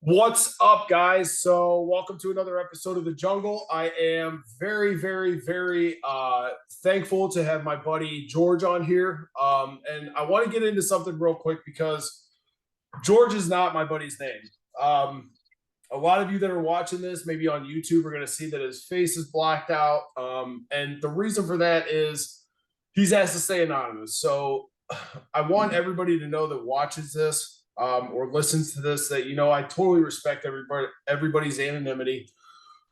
What's up, guys? So, welcome to another episode of The Jungle. I am very thankful to have my buddy George on here. And I want to get into something real quick because George is not my buddy's name. A lot of you that are watching this, maybe on YouTube, are going to see that his face is blacked out. And the reason for that is he's asked to stay anonymous. So, I want everybody to know that watches this or listens to this that I totally respect everybody's anonymity.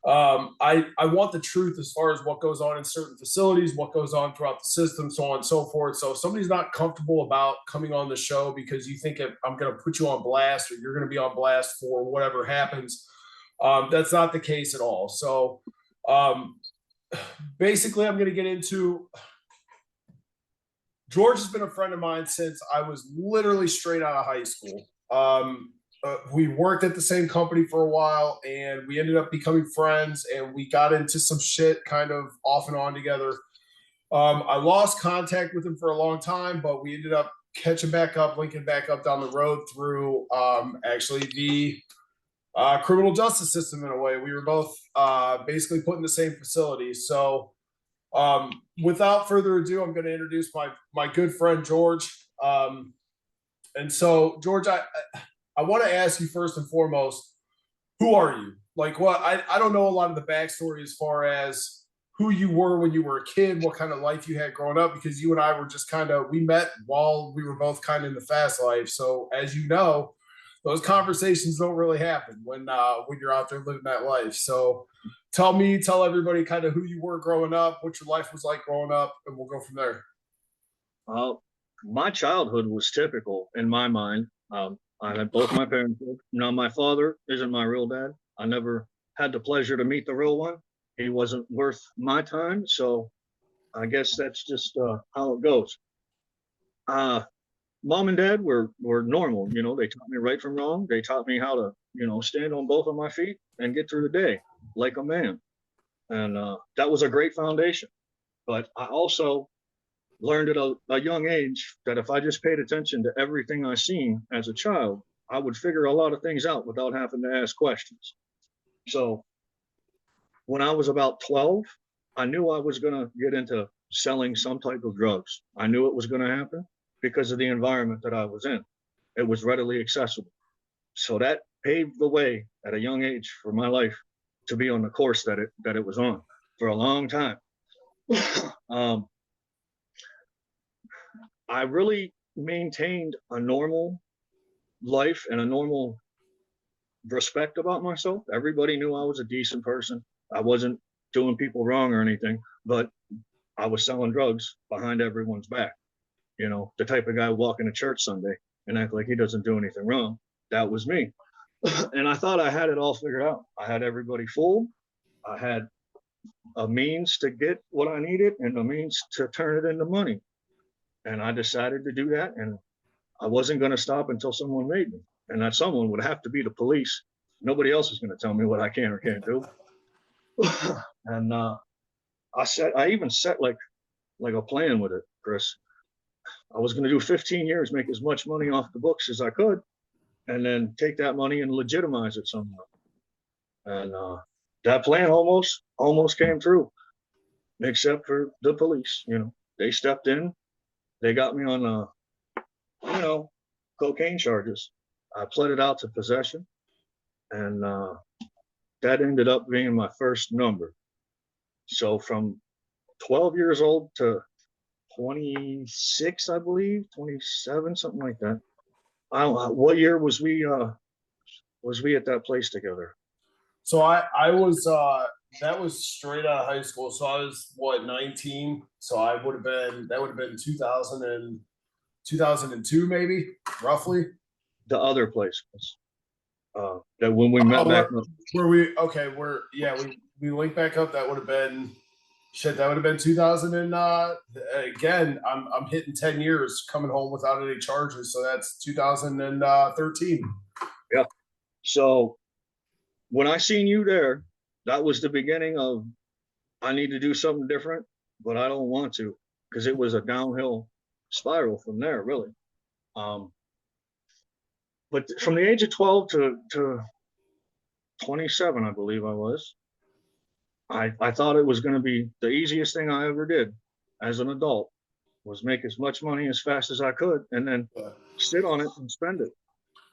I want the truth as far as what goes on in certain facilities, what goes on throughout the system, so on and so forth. So if somebody's not comfortable about coming on the show because you think I'm going to put you on blast or you're going to be on blast for whatever happens, that's not the case at all. So basically, I'm going to get into. George has been a friend of mine since I was literally straight out of high school. We worked at the same company for a while, and we ended up becoming friends, and we got into some shit kind of off and on together. I lost contact with him for a long time, but we ended up catching back up, linking back up down the road through actually the criminal justice system in a way. We were both basically put in the same facility. So without further ado, I'm going to introduce my good friend George. And so, George, I want to ask you first and foremost, who are you? Like, what? I don't know a lot of the backstory as far as who you were when you were a kid, what kind of life you had growing up, because you and I were just we met while we were both kind of in the fast life. So, as you know, those conversations don't really happen when you're out there living that life. So tell everybody kind of who you were growing up, what your life was like growing up, and we'll go from there. My childhood was typical in my mind. I had both my parents. Now, my father isn't my real dad. I never had the pleasure to meet the real one. He wasn't worth my time. So I guess that's just how it goes. Mom and dad were normal. They taught me right from wrong. They taught me how to, stand on both of my feet and get through the day like a man. And that was a great foundation. But I also learned at a young age that if I just paid attention to everything I seen as a child, I would figure a lot of things out without having to ask questions. So when I was about 12, I knew I was going to get into selling some type of drugs. I knew it was going to happen because of the environment that I was in. It was readily accessible. So that paved the way at a young age for my life to be on the course that it was on for a long time. I really maintained a normal life and a normal respect about myself. Everybody knew I was a decent person. I wasn't doing people wrong or anything, but I was selling drugs behind everyone's back. The type of guy walking to church Sunday and act like he doesn't do anything wrong. That was me. And I thought I had it all figured out. I had everybody fooled. I had a means to get what I needed and a means to turn it into money. And I decided to do that. And I wasn't going to stop until someone made me. And that someone would have to be the police. Nobody else was going to tell me what I can or can't do. And I even set like a plan with it, Chris. I was going to do 15 years, make as much money off the books as I could, and then take that money and legitimize it somehow. And that plan almost came true, except for the police. They stepped in. They got me on, cocaine charges. I pled it out to possession, and that ended up being my first number. So from 12 years old to 26, I believe, 27, something like that. I don't know. What year was we at that place together? So I was that was straight out of high school. So I was 19. So that would have been 2002 maybe, roughly. The other place was that when we met back we linked back up. That would have been 2000 and again, I'm hitting 10 years coming home without any charges. So that's 2013. Yeah. So when I seen you there, that was the beginning of I need to do something different, but I don't want to, because it was a downhill spiral from there, really. But from the age of 12 to 27, I believe I was. I thought it was going to be the easiest thing I ever did as an adult, was make as much money as fast as I could and then sit on it and spend it.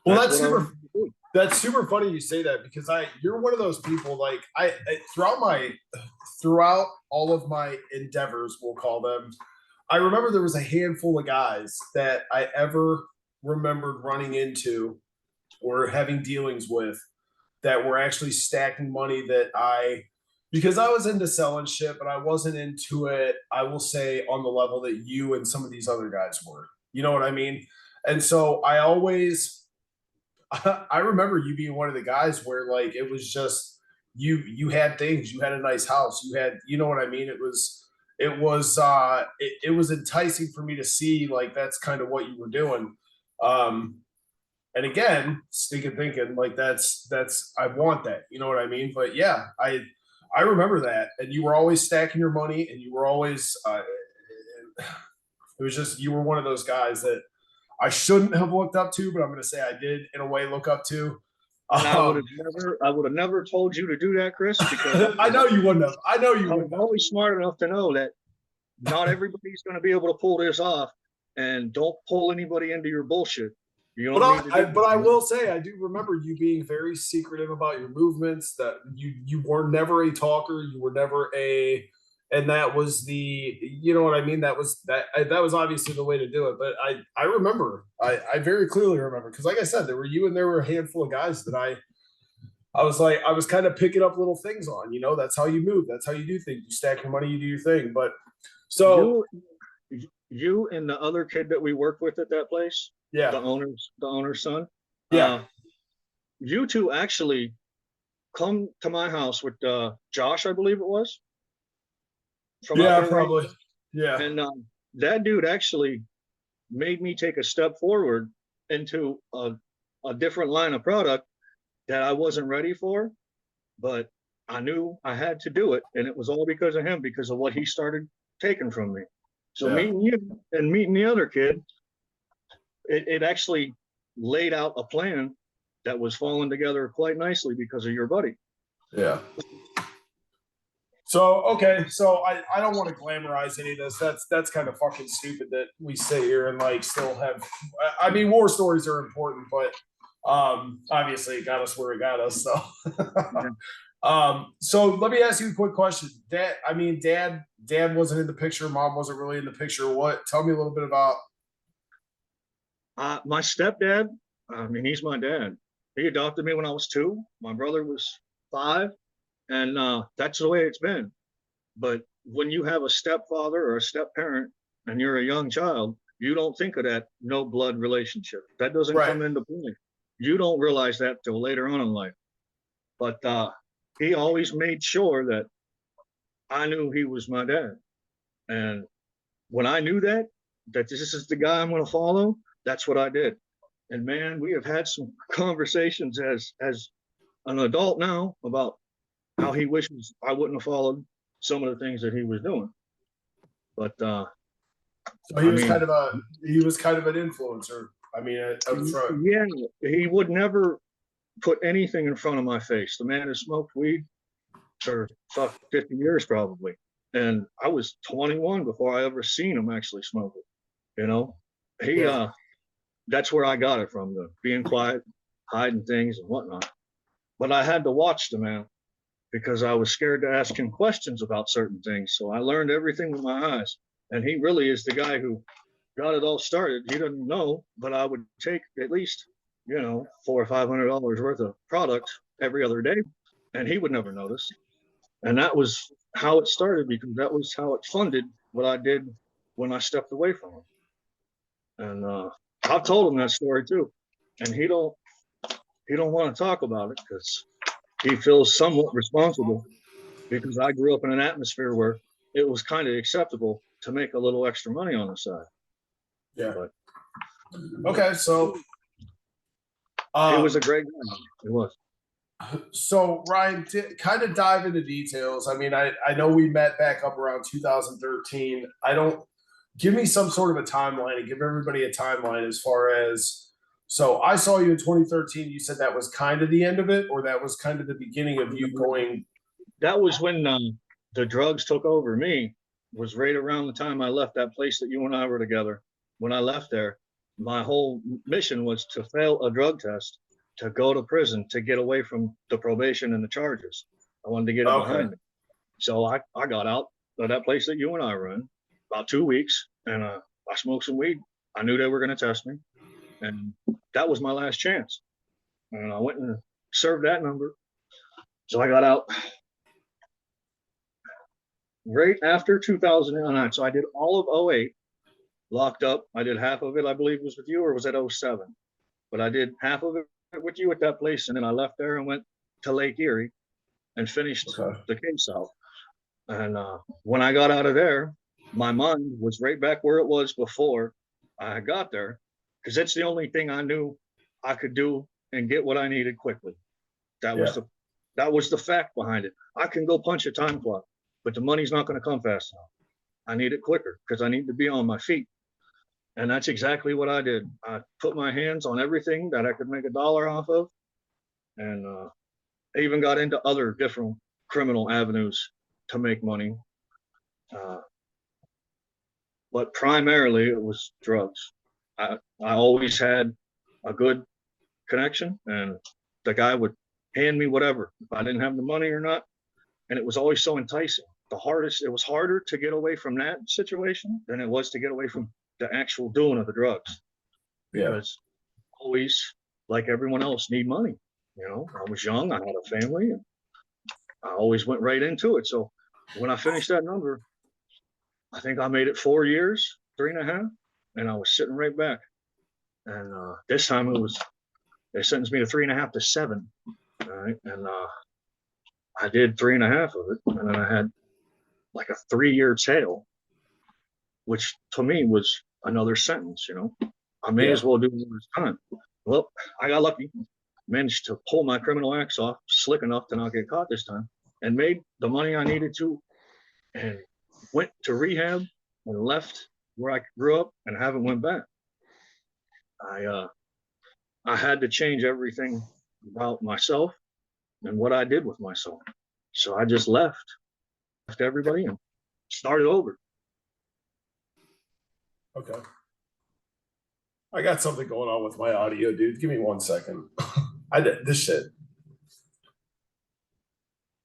Well, That's that's what I super. wanted to do. That's super funny you say that, because you're one of those people, like throughout all of my endeavors, we'll call them. I remember there was a handful of guys that I ever remembered running into or having dealings with that were actually stacking money because I was into selling shit, but I wasn't into it, I will say, on the level that you and some of these other guys were. You know what I mean? And so I remember you being one of the guys where, like, it was just you had things, you had a nice house, you had, you know what I mean? It was enticing for me to see, like, that's kind of what you were doing. And again, thinking like that's I want that, you know what I mean? But yeah, I remember that, and you were always stacking your money, and you were always it was just, you were one of those guys that I shouldn't have looked up to, but I'm going to say I did in a way look up to. And I would have never told you to do that, Chris, because I know you wouldn't have. I know you I wouldn't was have. always smart enough to know that not everybody's going to be able to pull this off, and don't pull anybody into your bullshit. You don't need to do But I will say, I do remember you being very secretive about your movements, that you were never a talker. You were never and that was you know what I mean? That was obviously the way to do it. But I remember, I very clearly remember, because like I said, there were you and there were a handful of guys that I was kind of picking up little things on, you know, that's how you move. That's how you do things. You stack your money, you do your thing. But so you and the other kid that we worked with at that place, yeah, the owner's son, yeah, you two actually come to my house with Josh, I believe it was, from out there, probably, right? yeah, And that dude actually made me take a step forward into a different line of product that I wasn't ready for, but I knew I had to do it, and it was all because of him, because of what he started taking from me. So meeting you and meeting the other kid, it actually laid out a plan that was falling together quite nicely because of your buddy. yeah. So okay, so I don't want to glamorize any of this. That's kind of fucking stupid that we sit here and like still have. I mean, war stories are important, but obviously it got us where it got us. So so let me ask you a quick question. Dad wasn't in the picture. Mom wasn't really in the picture. Tell me a little bit about. My stepdad, I mean, he's my dad. He adopted me when I was 2. My brother was 5. And that's the way it's been. But when you have a stepfather or a step parent and you're a young child, you don't think of that no blood relationship. That doesn't come into play. You don't realize that till later on in life. But he always made sure that I knew he was my dad. And when I knew that this is the guy I'm going to follow, that's what I did. And man, we have had some conversations as an adult now about how he wishes I wouldn't have followed some of the things that he was doing. But so he was kind of an influencer. I mean, yeah, he would never put anything in front of my face. The man has smoked weed for 50 years probably, and I was 21 before I ever seen him actually smoke it. You know, that's where I got it from, the being quiet, hiding things and whatnot. But I had to watch the man, because I was scared to ask him questions about certain things. So I learned everything with my eyes. And he really is the guy who got it all started. He didn't know, but I would take at least, $400 or $500 worth of product every other day, and he would never notice. And that was how it started, because that was how it funded what I did when I stepped away from him. And I've told him that story too, and he don't want to talk about it because he feels somewhat responsible, because I grew up in an atmosphere where it was kind of acceptable to make a little extra money on the side. Yeah. But, okay, so it was a great guy. It was. So Ryan, kind of dive into details. I mean, I know we met back up around 2013. Give me some sort of a timeline and give everybody a timeline as far as So I saw you in 2013. You said that was kind of the end of it, or that was kind of the beginning of you going. That was when the drugs took over me. Was right around the time I left that place that you and I were together. When I left there, my whole mission was to fail a drug test, to go to prison, to get away from the probation and the charges. I wanted to get it behind me. So I got out of that place that you and I were in about 2 weeks, and I smoked some weed. I knew they were going to test me, and that was my last chance. And I went and served that number. So I got out right after 2009. So I did all of 08 locked up. I did half of it, I believe, was with you, or was it 07? But I did half of it with you at that place, and then I left there and went to Lake Erie and finished the case out. And when I got out of there, my mind was right back where it was before I got there, because that's the only thing I knew I could do and get what I needed quickly. That was the fact behind it. I can go punch a time clock, but the money's not going to come fast enough. I need it quicker because I need to be on my feet. And that's exactly what I did. I put my hands on everything that I could make $1 off of. And I even got into other different criminal avenues to make money. But primarily it was drugs. I always had a good connection, and the guy would hand me whatever if I didn't have the money or not. And it was always so enticing. It was harder to get away from that situation than it was to get away from the actual doing of the drugs. Because always, like everyone else, need money. You know, I was young, I had a family, and I always went right into it. So when I finished that number, I think I made it 4 years, 3.5, and I was sitting right back. And this time they sentenced me to 3.5 to 7. All right. And I did 3.5 of it. And then I had like a 3-year tail, which to me was another sentence, you know. I may as well do more time. Well, I got lucky, managed to pull my criminal acts off slick enough to not get caught this time, and made the money I needed to, and went to rehab and left where I grew up and haven't went back. I had to change everything about myself and what I did with myself. So I just left everybody and started over. Okay. I got something going on with my audio, dude. Give me 1 second. I did this shit.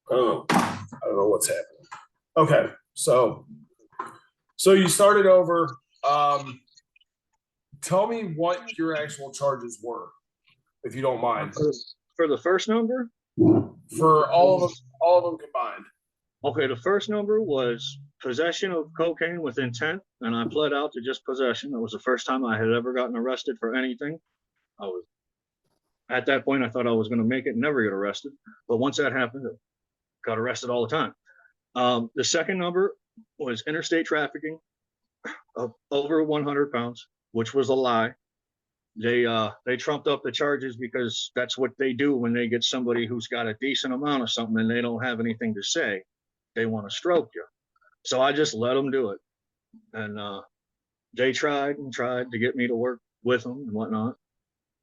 I don't know what's happening. Okay, so you started over. Tell me what your actual charges were, if you don't mind. For the first number? For all of them combined. Okay, the first number was possession of cocaine with intent, and I pled out to just possession. That was the first time I had ever gotten arrested for anything. At that point, I thought I was going to make it and never get arrested. But once that happened, I got arrested all the time. The second number was interstate trafficking of over 100 pounds, which was a lie. They trumped up the charges because that's what they do when they get somebody who's got a decent amount of something and they don't have anything to say. They want to stroke you. So I just let them do it. And they tried to get me to work with them and whatnot.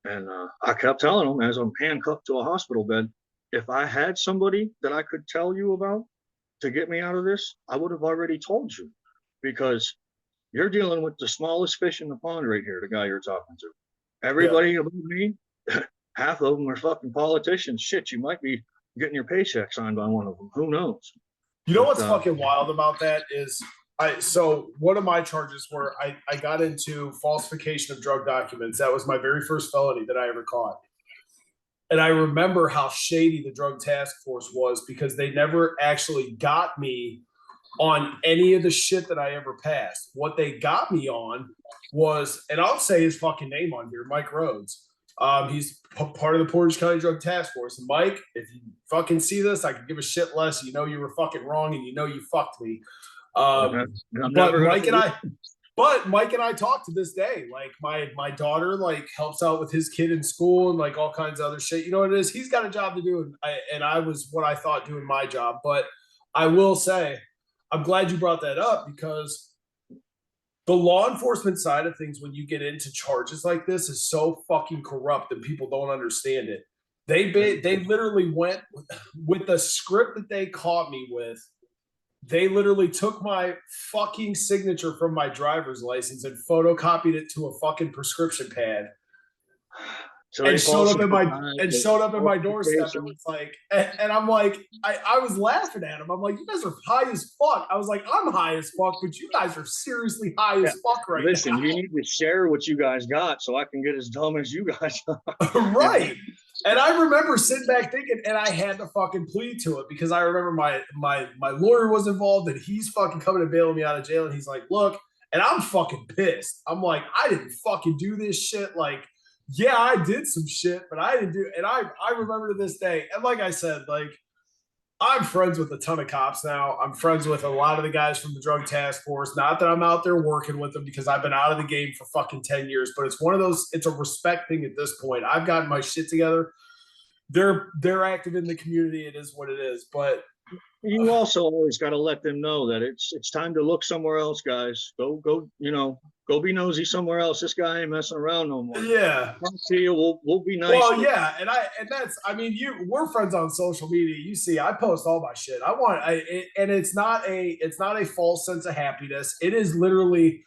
And I kept telling them, as I'm handcuffed to a hospital bed, if I had somebody that I could tell you about to get me out of this, I would have already told you, because you're dealing with the smallest fish in the pond right here, the guy you're talking to. Everybody above me, half of them are fucking politicians. Shit, you might be getting your paycheck signed by one of them. Who knows? You know what's fucking wild about that is so one of my charges were I got into falsification of drug documents. That was my very first felony that I ever caught. And I remember how shady the drug task force was, because they never actually got me on any of the shit that I ever passed. What they got me on was, and I'll say his fucking name on here, Mike Rhodes. He's part of the Portage County Drug Task Force. And Mike, if you fucking see this, I could give a shit less. You know you were fucking wrong, and you know you fucked me. But Mike and I talk to this day. Like my daughter like helps out with his kid in school and like all kinds of other shit. You know what it is? He's got a job to do, and I was what I thought doing my job. But I will say, I'm glad you brought that up, because the law enforcement side of things, when you get into charges like this, is so fucking corrupt and people don't understand it. They literally went with the script that they caught me with. They literally took my fucking signature from my driver's license and photocopied it to a fucking prescription pad. So And they showed up at my falsified doorstep. And it's like, and I'm like, I was laughing at him. I'm like, you guys are high as fuck. I was like, I'm high as fuck, but you guys are seriously high as fuck right now. Listen, you need to share what you guys got so I can get as dumb as you guys are. Right. And I remember sitting back thinking, and I had to fucking plead to it because I remember my lawyer was involved and he's fucking coming to bail me out of jail. And he's like, look, and I'm fucking pissed. I'm like, I didn't fucking do this shit. Like, yeah, I did some shit, but I didn't do. And I remember to this day. And like I said, like, I'm friends with a ton of cops now. I'm friends with a lot of the guys from the drug task force. Not that I'm out there working with them because I've been out of the game for fucking 10 years, but it's one of those, it's a respect thing at this point. I've gotten my shit together. They're active in the community. It is what it is. But you also always got to let them know that it's time to look somewhere else, guys. Go, go be nosy somewhere else. This guy ain't messing around no more. Yeah. I'll see you. We'll be nice. Well, yeah, and that's, I mean, we're friends on social media. You see, I post all my shit. And it's not a false sense of happiness. It is literally,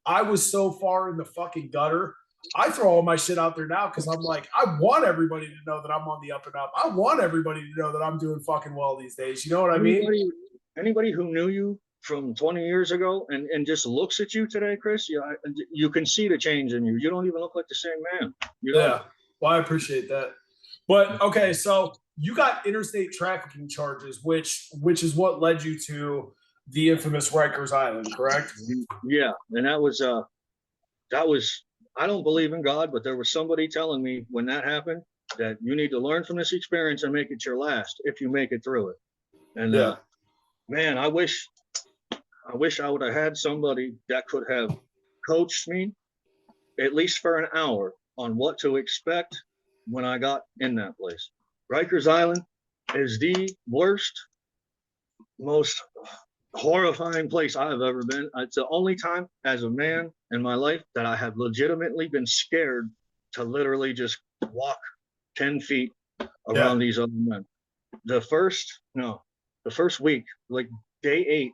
I was so far in the fucking gutter. I throw all my shit out there now because I'm like, I want everybody to know that I'm on the up and up. I want everybody to know that I'm doing fucking well these days. You know what I mean? Anybody who knew you from 20 years ago and just looks at you today, Chris, you can see the change in you. You don't even look like the same man. Yeah. Well, I appreciate that. But okay, so you got interstate trafficking charges, which is what led you to the infamous Rykers Island, correct? Yeah, and that was I don't believe in God, but there was somebody telling me when that happened that you need to learn from this experience and make it your last if you make it through it. And man, I wish I would have had somebody that could have coached me at least for an hour on what to expect when I got in that place. Rykers Island is the worst, most horrifying place I've ever been. It's the only time as a man in my life that I have legitimately been scared to literally just walk 10 feet around these other men. The first week, like day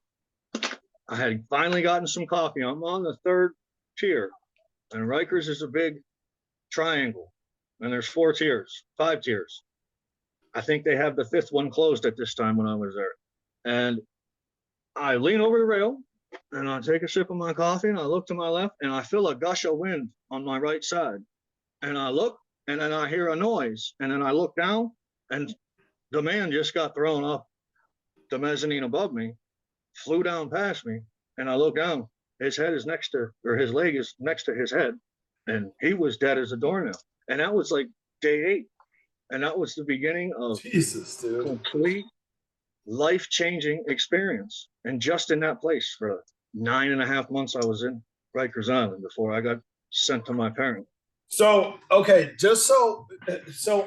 8, I had finally gotten some coffee. I'm on the 3rd tier, and Rykers is a big triangle, and there's 4 tiers, 5 tiers. I think they have the 5th one closed at this time when I was there. And I lean over the rail and I take a sip of my coffee and I look to my left and I feel a gush of wind on my right side. And I look and then I hear a noise and then I look down and the man just got thrown off the mezzanine above me, flew down past me, and I look down. His leg is next to his head, and he was dead as a doornail. And that was like day 8. And that was the beginning of Jesus, dude. Complete life-changing experience. And just in that place for 9.5 months I was in Rykers Island before I got sent to my parents. So, okay, just so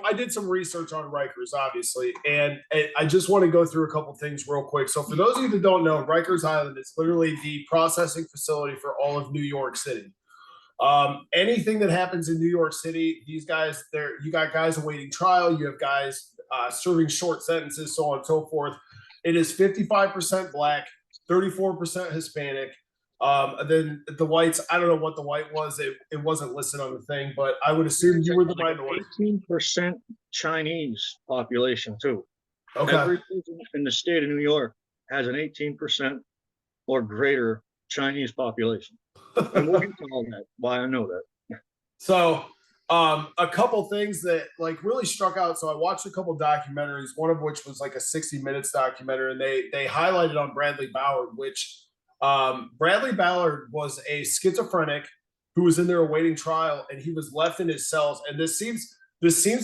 I did some research on Rykers, obviously, and I just want to go through a couple things real quick. So for those of you that don't know, Rykers Island is literally the processing facility for all of New York City. Anything that happens in New York City, these guys, you got guys awaiting trial, you have guys serving short sentences, so on and so forth. It is 55% Black, 34% Hispanic. Then the whites, I don't know what the white was. It wasn't listed on the thing, but I would assume you were the minority. 18% Chinese population too. Okay. Every prison in the state of New York has an 18% or greater Chinese population. And we'll get to all that, why I know that. So a couple things that like really struck out. So I watched a couple documentaries, one of which was like a 60 Minutes documentary, and they highlighted on Bradley Ballard, which Bradley Ballard was a schizophrenic who was in there awaiting trial, and he was left in his cells. And this seems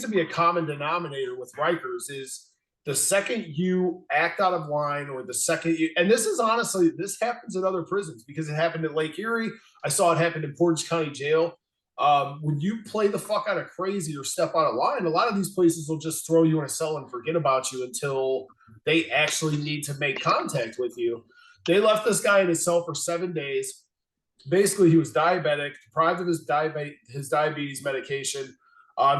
to be a common denominator with Rykers is the second you act out of line, or the second you, and this is honestly, this happens in other prisons because it happened at Lake Erie. I saw it happen in Portage County Jail. When you play the fuck out of crazy or step out of line, a lot of these places will just throw you in a cell and forget about you until they actually need to make contact with you. They left this guy in his cell for 7 days. basically he was diabetic, deprived of his diabetes medication.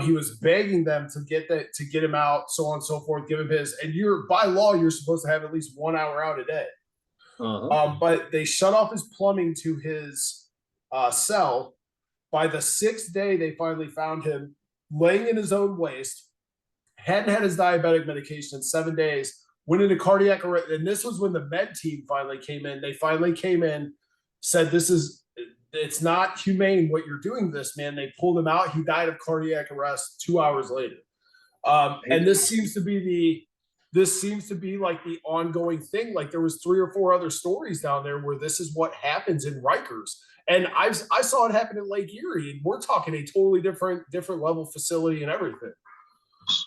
He was begging them to get him out, so on and so forth, give him his, and you're by law, you're supposed to have at least 1 hour out a day. But they shut off his plumbing to his cell. By the 6th day, they finally found him laying in his own waste, hadn't had his diabetic medication in 7 days, went into cardiac arrest. And this was when the med team finally came in. They finally came in, said, it's not humane what you're doing to this man. They pulled him out. He died of cardiac arrest 2 hours later. And this seems to be like the ongoing thing. Like there was 3 or 4 other stories down there where this is what happens in Rykers. And I saw it happen in Lake Erie, and we're talking a totally different level facility and everything.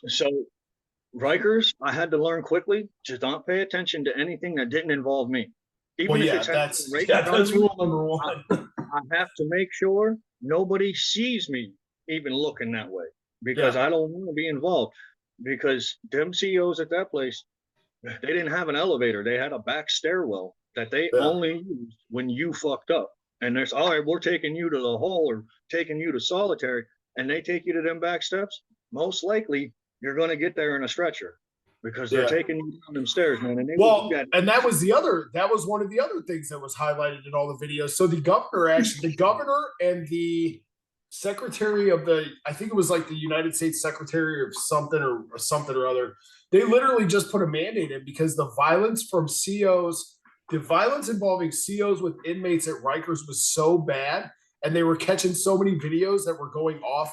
So Rykers, I had to learn quickly to not pay attention to anything that didn't involve me. Even if that's rule number 1. I have to make sure nobody sees me even looking that way, because I don't want to be involved. Because them CEOs at that place, they didn't have an elevator. They had a back stairwell that they only used when you fucked up. And there's, all right, we're taking you to the hole or taking you to solitary, and they take you to them back steps. Most likely, you're going to get there in a stretcher because they're taking you down them stairs, man. And and that was one of the other things that was highlighted in all the videos. So the governor and the secretary of I think it was like the United States Secretary of something or other, they literally just put a mandate in because the violence from COs, the violence involving COs with inmates at Rykers was so bad, and they were catching so many videos that were going off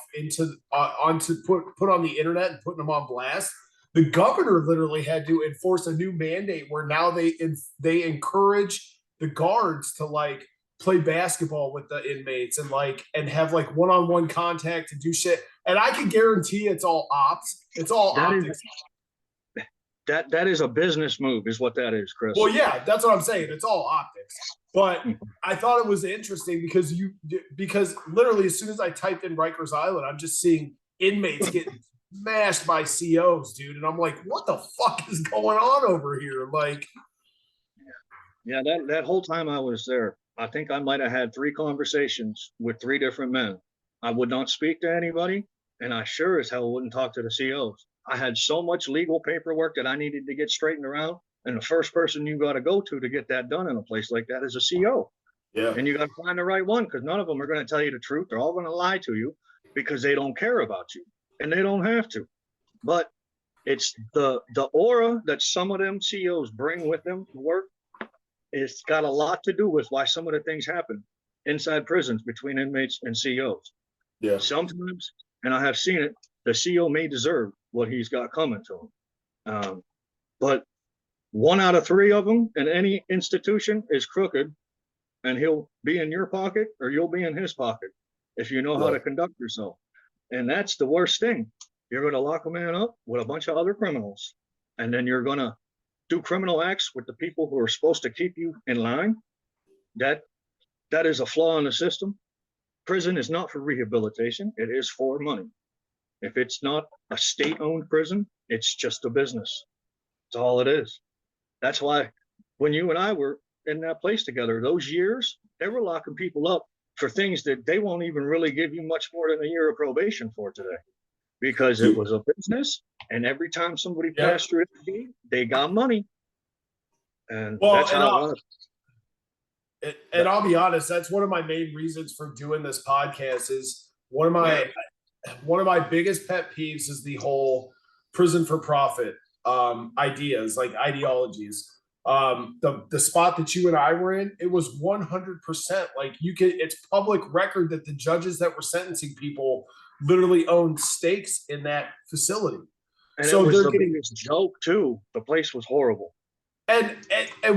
onto put on the internet and putting them on blast. The governor literally had to enforce a new mandate where now they encourage the guards to like play basketball with the inmates and have like one-on-one contact and do shit. And I can guarantee it's all ops. It's all optics. That is a business move, is what that is, Chris. Well, yeah, that's what I'm saying. It's all optics. But I thought it was interesting because literally as soon as I typed in Rykers Island, I'm just seeing inmates getting smashed by COs, dude. And I'm like, what the fuck is going on over here? Like, yeah, that whole time I was there, I think I might have had 3 conversations with 3 different men. I would not speak to anybody, and I sure as hell wouldn't talk to the COs. I had so much legal paperwork that I needed to get straightened around, and the first person you got to go to get that done in a place like that is a CO. Yeah. And you got to find the right one, because none of them are going to tell you the truth. They're all going to lie to you because they don't care about you, and they don't have to. But it's the aura that some of them COs bring with them to work. It's got a lot to do with why some of the things happen inside prisons between inmates and COs. Yeah. Sometimes, and I have seen it, the CO may deserve what he's got coming to him. But 1 out of 3 of them in any institution is crooked, and he'll be in your pocket or you'll be in his pocket if you know how to conduct yourself. And that's the worst thing. You're going to lock a man up with a bunch of other criminals, and then you're going to do criminal acts with the people who are supposed to keep you in line. That is a flaw in the system. Prison is not for rehabilitation. It is for money. If it's not a state-owned prison, it's just a business. That's all it is. That's why when you and I were in that place together, those years, they were locking people up for things that they won't even really give you much more than a year of probation for today, because it was a business, and every time somebody passed through it, they got money. And that's how it was. And I'll be honest, that's one of my main reasons for doing this podcast. Is one of my biggest pet peeves is the whole prison for profit ideas, like ideologies. The spot that you and I were in, it was 100% like it's public record that the judges that were sentencing people literally owned stakes in that facility. And so it was the biggest joke too. The place was horrible. And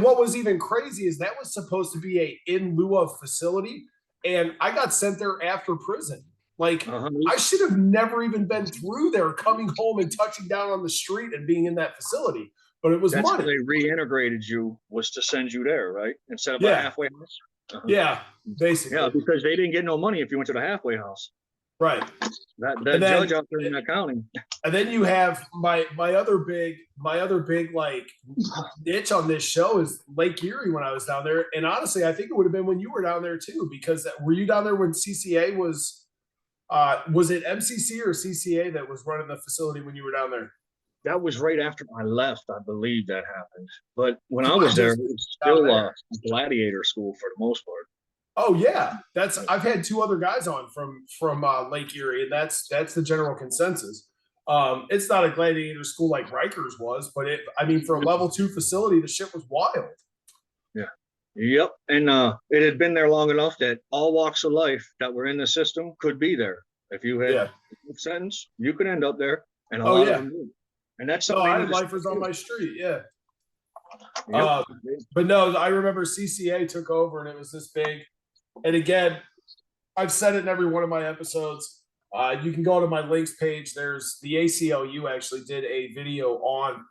what was even crazy is that was supposed to be a in lieu of facility, and I got sent there after prison. Like I should have never even been through there, coming home and touching down on the street and being in that facility. But it was that's money. They reintegrated you, was to send you there, right? Instead of a halfway house. Yeah, basically. Yeah, because they didn't get no money if you went to the halfway house. Right. That judge out there in that county, And then you have my other big like niche on this show is Lake Erie when I was down there. And honestly, I think it would have been when you were down there too, because were you down there when CCA was it MCC or CCA that was running the facility when you were down there? That was right after I left, I believe that happened. But when I was there, it was still a gladiator school for the most part. Oh yeah, I've had two other guys on from Lake Erie, and that's the general consensus. It's not a gladiator school like Rykers was, but I mean, for a level 2 facility, the shit was wild. Yeah. Yep. And it had been there long enough that all walks of life that were in the system could be there. If you had a sentence, you could end up there, and a lot of them did. And that's something. I had lifers on my street, yeah. Yep. But no, I remember CCA took over, and it was this big. And again, I've said it in every one of my episodes. You can go to my links page. There's the ACLU actually did a video on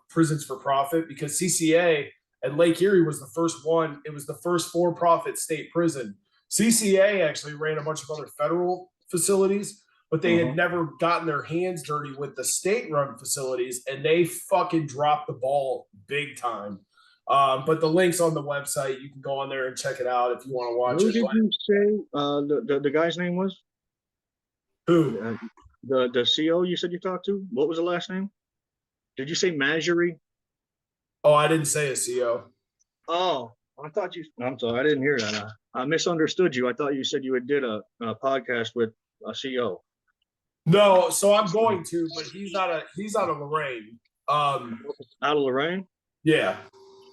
prisons for profit, because CCA and Lake Erie was the first one. It was the first for-profit state prison. CCA actually ran a bunch of other federal facilities, but they had never gotten their hands dirty with the state-run facilities, and they fucking dropped the ball big time. But the link's on the website. You can go on there and check it out if you want to watch it. Who did you say the guy's name was? Who? The CO you said you talked to? What was the last name? Did you say Majerie? Oh, I didn't say a CO. Oh, I thought you. I'm sorry, I didn't hear that. I misunderstood you. I thought you said you did a podcast with a CO. No, so I'm going to, but he's out of Lorraine. Out of Lorraine? Yeah.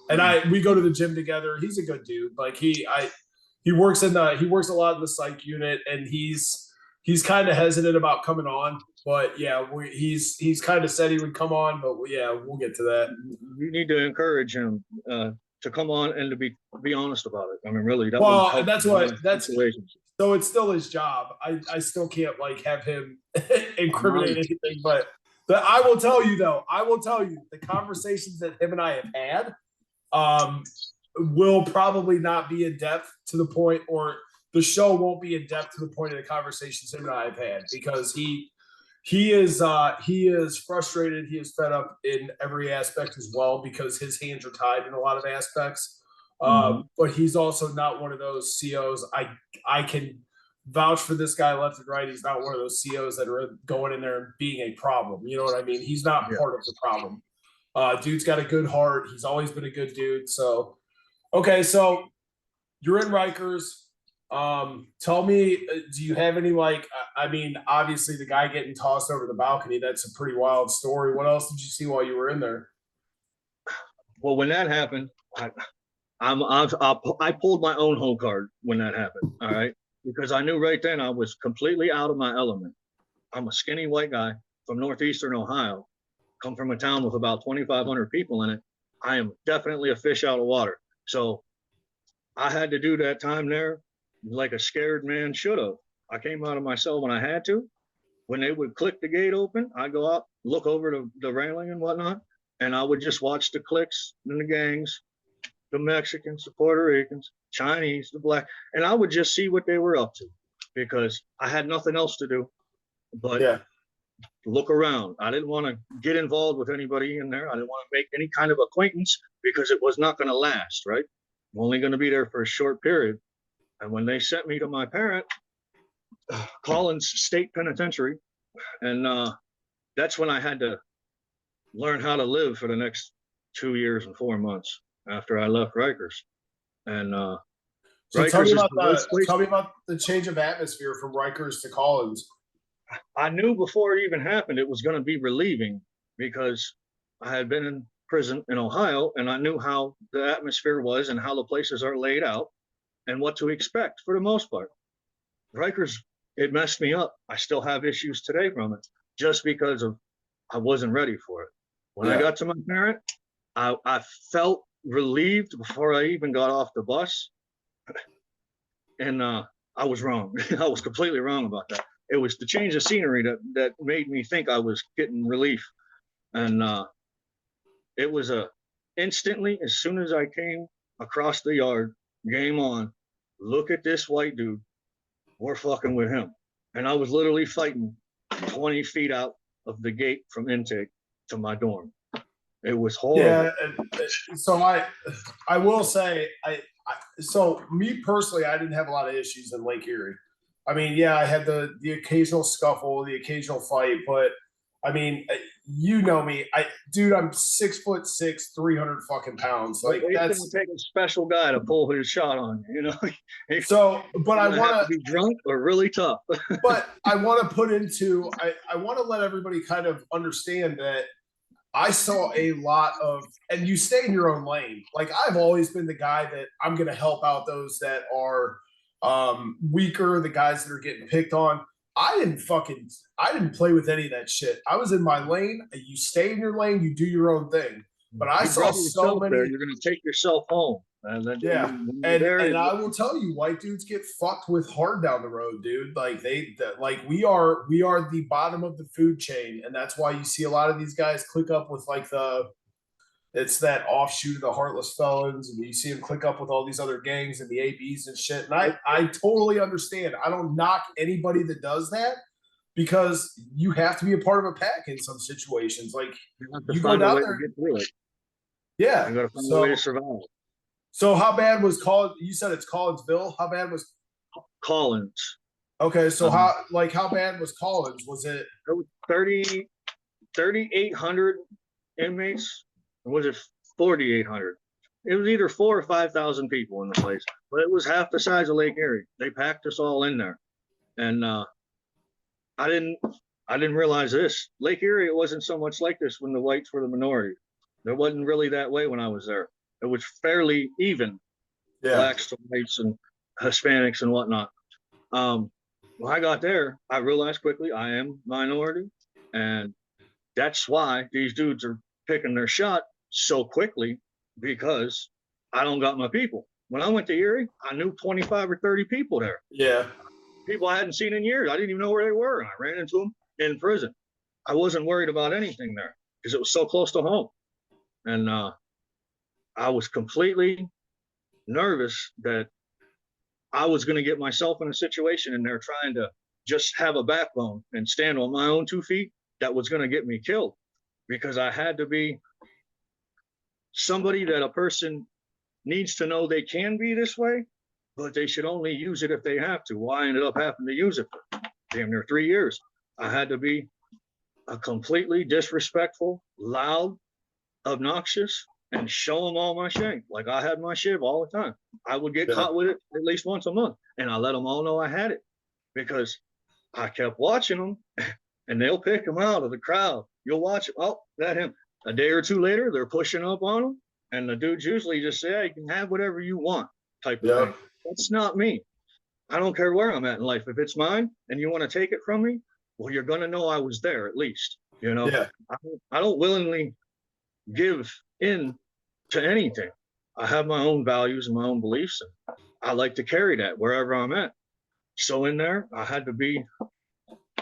And we go to the gym together. He's a good dude. Like he works a lot in the psych unit, and he's kind of hesitant about coming on. But yeah, he's kind of said he would come on, but yeah, we'll get to that. You need to encourage him to come on and to be honest about it. I mean, really, so it's still his job. I still can't like have him incriminate anything, but I will tell you the conversations that him and I have had will probably not be in depth to the point, or the show won't be in depth to the point of the conversations him and I have had, because he is frustrated. He is fed up in every aspect as well, because his hands are tied in a lot of aspects. But he's also not one of those COs. I can vouch for this guy left and right. He's not one of those COs that are going in there and being a problem. You know what I mean? He's not part of the problem. Dude's got a good heart. He's always been a good dude. So, okay. So you're in Rykers. Tell me, do you have any, like, I mean, obviously the guy getting tossed over the balcony, that's a pretty wild story. What else did you see while you were in there? Well, when that happened, I pulled my own home card when that happened. All right. Because I knew right then I was completely out of my element. I'm a skinny white guy from northeastern Ohio, come from a town with about 2,500 people in it. I am definitely a fish out of water. So I had to do that time there like a scared man should have. I came out of my cell when I had to. When they would click the gate open, I'd go out, look over the railing and whatnot, and I would just watch the cliques and the gangs, the Mexicans, the Puerto Ricans, Chinese, the black, and I would just see what they were up to, because I had nothing else to do but look around. I didn't want to get involved with anybody in there. I didn't want to make any kind of acquaintance, because it was not going to last, right? I'm only going to be there for a short period. And when they sent me to my parent, Collins State Penitentiary, and that's when I had to learn how to live for the next 2 years and 4 months after I left Rykers. And so tell me about the change of atmosphere from Rykers to Collins. I knew before it even happened it was going to be relieving, because I had been in prison in Ohio, and I knew how the atmosphere was and how the places are laid out and what to expect for the most part. Rykers, it messed me up. I still have issues today from it, just because of I wasn't ready for it. When I got to my parent, I felt relieved before I even got off the bus. And I was wrong. I was completely wrong about that. It was the change of scenery that made me think I was getting relief. And it was instantly, as soon as I came across the yard, game on, look at this white dude. We're fucking with him. And I was literally fighting 20 feet out Yeah. of the gate from intake to my dorm. It was horrible. Yeah. So I will say so me personally, I didn't have a lot of issues in Lake Erie. I mean, yeah, I had the occasional scuffle, the occasional fight, but I mean, you know me, dude, I'm 6'6", 300 fucking pounds. Like It's going that's to take a special guy to pull his shot on you. You know, you're so. But I going to want have to to. be drunk or really tough. But I want to put into. I want to let everybody kind of understand that I saw a lot of, and you stay in your own lane. Like I've always been the guy that I'm going to help out those that are weaker, the guys that are getting picked on. I didn't play with any of that shit. I was in my lane. You stay in your lane, you do your own thing. But I You saw brought so yourself many, there. You're going to take yourself home. And then yeah. when you're there, And I will tell you, white dudes get fucked with hard down the road, dude. Like like we are the bottom of the food chain, and that's why you see a lot of these guys click up with like it's that offshoot of the Heartless Felons, and you see them click up with all these other gangs and the ABs and shit. And I totally understand. I don't knock anybody that does that because you have to be a part of a pack in some situations. Like you have to you go find a down way there, to get through it. yeah. You got to find a way So to survive. so how bad was Collins? You said it's Collinsville. How bad was Collins. okay? So how bad was Collins? Was it? There was 3,800 inmates. Or was it 4,800? It was either 4,000 or 5,000 people in the place, but it was half the size of Lake Erie. They packed us all in there, and I didn't realize this. Lake Erie, it wasn't so much like this when the whites were the minority. There wasn't really that way when I was there. It was fairly even, Yeah. blacks to whites and Hispanics and whatnot. When I got there, I realized quickly I am minority, and that's why these dudes are picking their shot so quickly, because I don't got my people. When I went to Erie, I knew 25 or 30 people there. Yeah. People I hadn't seen in years. I didn't even know where they were, and I ran into them in prison. I wasn't worried about anything there because it was so close to home, and I was completely nervous that I was going to get myself in a situation in there trying to just have a backbone and stand on my own 2 feet that was going to get me killed, because I had to be somebody that a person needs to know they can be this way, but they should only use it if they have to. Well, I ended up having to use it for damn near 3 years. I had to be a completely disrespectful, loud, obnoxious, and show them all my shame. Like I had my shiv all the time. I would get caught with it at least once a month, and I let them all know I had it because I kept watching them, and they'll pick them out of the crowd. You'll watch them. Oh, that him. A day or two later, they're pushing up on them, and the dudes usually just say, "Hey, you can have whatever you want," type of thing. That's not me. I don't care where I'm at in life. If it's mine and you want to take it from me, well, you're gonna know I was there at least. You know, Yeah. I don't willingly give in to anything. I have my own values and my own beliefs, and I like to carry that wherever I'm at. So in there, I had to be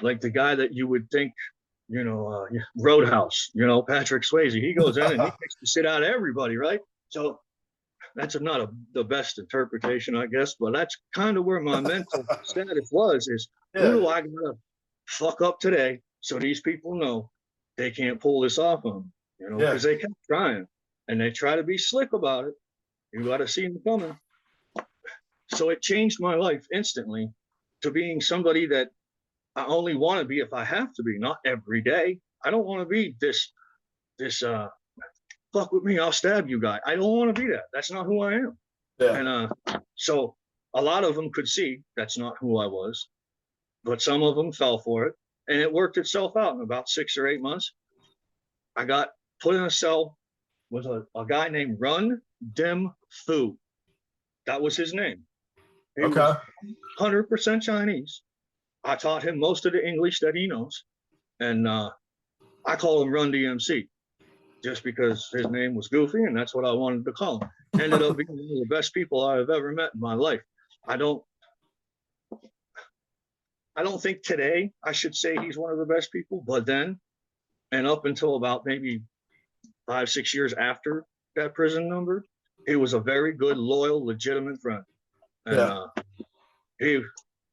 like the guy that you would think, Roadhouse, Patrick Swayze. He goes in and he takes the shit out of everybody, right? So that's not the best interpretation, I guess, but that's kind of where my mental status was, is who do I gotta fuck up today so these people know they can't pull this off on me, because they kept trying, and they try to be slick about it. You got to see them coming. So it changed my life instantly to being somebody that I only want to be if I have to be, not every day. I don't want to be this fuck with me, I'll stab you guy. I don't want to be that. That's not who I am. Yeah. And so a lot of them could see that's not who I was, but some of them fell for it, and it worked itself out. In about 6 or 8 months, I got put in a cell with a guy named Run Dim Fu. That was his name. He was 100% Chinese. I taught him most of the English that he knows, and I call him Run DMC just because his name was goofy, and that's what I wanted to call him. Ended up being one of the best people I've ever met in my life. I don't think today I should say he's one of the best people, but then, and up until about maybe 5, 6 years after that prison number, he was a very good, loyal, legitimate friend. And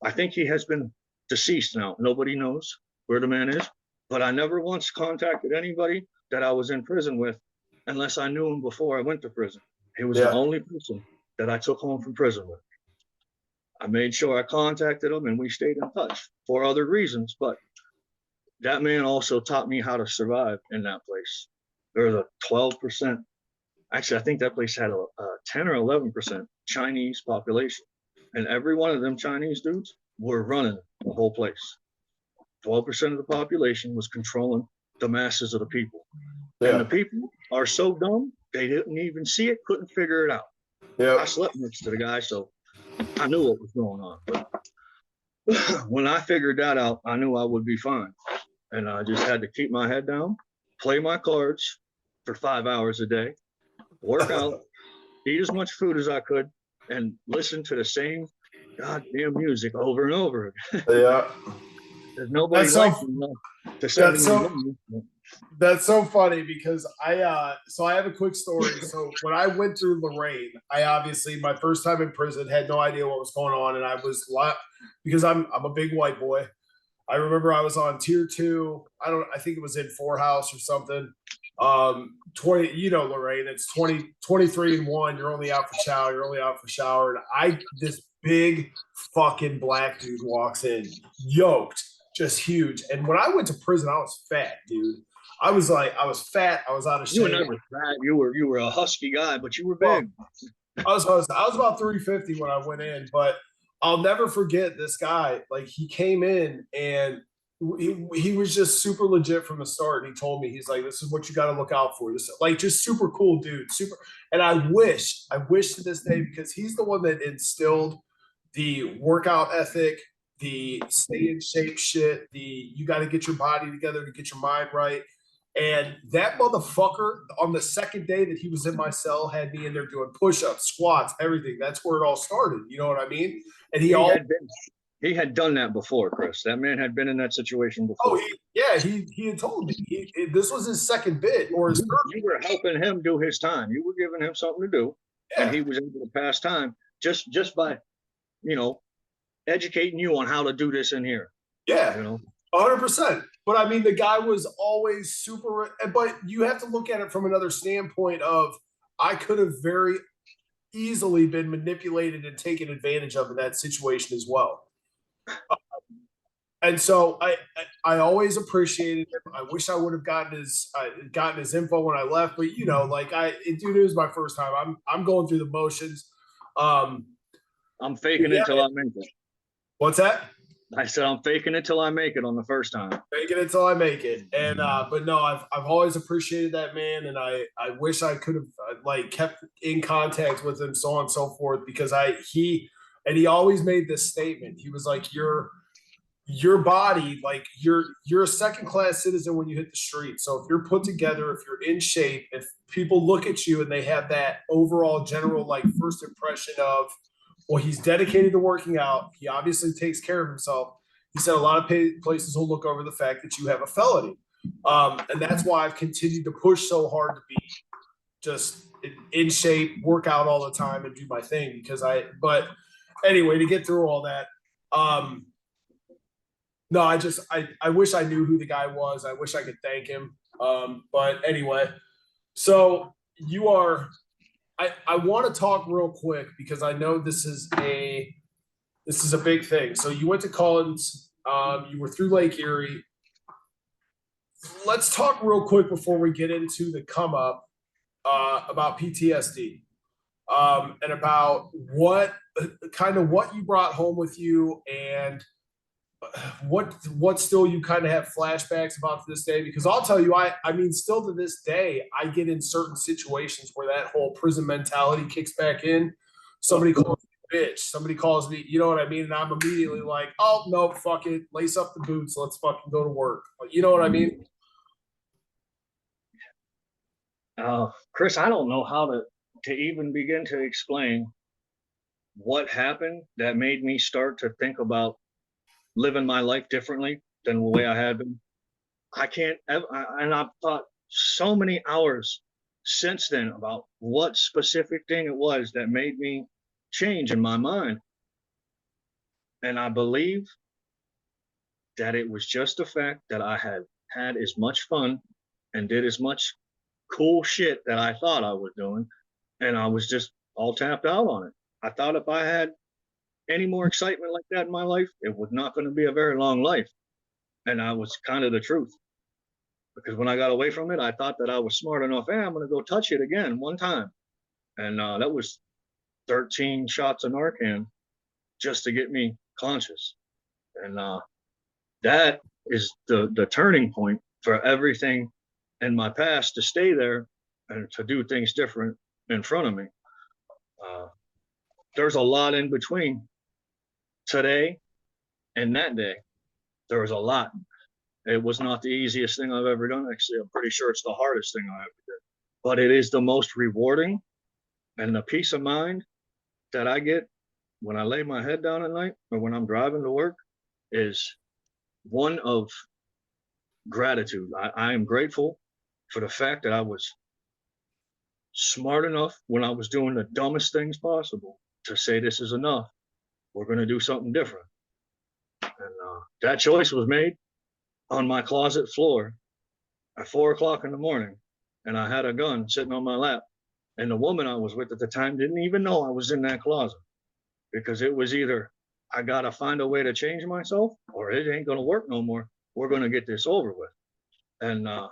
I think he has been deceased now. Nobody knows where the man is, but I never once contacted anybody that I was in prison with unless I knew him before I went to prison. He was the Yeah. only person that I took home from prison with. I made sure I contacted him and we stayed in touch for other reasons, but that man also taught me how to survive in that place. There was a 12%, actually, I think that place had a 10 or 11% Chinese population. And every one of them Chinese dudes were running the whole place. 12% of the population was controlling the masses of the people. And the Yeah. people are so dumb, they didn't even see it, couldn't figure it out. Yeah. I slept next to the guy, so I knew what was going on. But when I figured that out, I knew I would be fine. And I just had to keep my head down, play my cards for 5 hours a day, work out, eat as much food as I could, and listen to the same goddamn music over and over again. Yeah. There's nobody That's like so. me enough to send That's me so. money. That's so funny because so I have a quick story. So when I went through Lorraine, I obviously my first time in prison had no idea what was going on, and I was because I'm a big white boy. I remember I was on tier 2. I think it was in Four House or something. 20, Lorraine, it's 23 and 1. You're only out for chow. You're only out for shower. And this big fucking black dude walks in, yoked, just huge. And when I went to prison, I was fat, dude. I was fat. I was out of You were shape. never fat. You were a husky guy, but you were Well, big. I was about 350 when I went in, but I'll never forget this guy. Like he came in and he was just super legit from the start. He told me, he's like, this is what you got to look out for. This like just super cool dude, super. And I wish to this day, because he's the one that instilled the workout ethic, the stay in shape shit, the you got to get your body together to get your mind right. And that motherfucker on the second day that he was in my cell had me in there doing push-ups, squats, everything. That's where it all started. You know what I mean? And He had done that before, Chris. That man had been in that situation before. he had told me this was his second bit or his third. You were helping him do his time. You were giving him something to do, and he was able to pass time just by, educating you on how to do this in here. Yeah, 100%. But I mean, the guy was always super. But you have to look at it from another standpoint of I could have very easily been manipulated and taken advantage of in that situation as well. And so I always appreciated him. I wish I would have gotten his info when I left, but dude, it was my first time. I'm going through the motions. I'm faking it till I make it. What's that? I said I'm faking it till I make it on the first time. Faking it till I make it. And but no, I've always appreciated that man, and I wish I could have kept in contact with him, so on and so forth, because he always made this statement. He was like, your body, like you're a second class citizen when you hit the street. So if you're put together, if you're in shape, if people look at you and they have that overall general first impression of, well, he's dedicated to working out, he obviously takes care of himself. He said a lot of places will look over the fact that you have a felony, and that's why I've continued to push so hard to be just in shape, work out all the time, and do my thing. But anyway, to get through all that. No, I wish I knew who the guy was. I wish I could thank him. But anyway, so I want to talk real quick because I know this is a big thing. So you went to Collins, you were through Lake Erie. Let's talk real quick before we get into the come up about PTSD, and about what you brought home with you, and what still you kind of have flashbacks about to this day. Because I'll tell you, I mean, still to this day, I get in certain situations where that whole prison mentality kicks back in. Somebody calls me a bitch, somebody calls me, you know what I mean? And I'm immediately like, oh no, fuck it, lace up the boots, let's fucking go to work. You know what I mean? Chris, I don't know how to even begin to explain what happened that made me start to think about living my life differently than the way I had been. I can't, and I've thought so many hours since then about what specific thing it was that made me change in my mind. And I believe that it was just the fact that I had had as much fun and did as much cool shit that I thought I was doing. And I was just all tapped out on it. I thought if I had any more excitement like that in my life, it was not going to be a very long life. And I was kind of the truth. Because when I got away from it, I thought that I was smart enough. Hey, I'm going to go touch it again one time. And that was 13 shots of Narcan just to get me conscious. And that is the turning point for everything in my past to stay there and to do things different in front of me. There's a lot in between today and that day. There was a lot. It was not the easiest thing I've ever done. Actually, I'm pretty sure it's the hardest thing I ever did. But it is the most rewarding, and the peace of mind that I get when I lay my head down at night or when I'm driving to work is one of gratitude. I am grateful for the fact that I was smart enough when I was doing the dumbest things possible to say, this is enough. We're going to do something different. And that choice was made on my closet floor at 4 o'clock in the morning. And I had a gun sitting on my lap. And the woman I was with at the time didn't even know I was in that closet, because it was either I got to find a way to change myself or it ain't going to work no more. We're going to get this over with. And I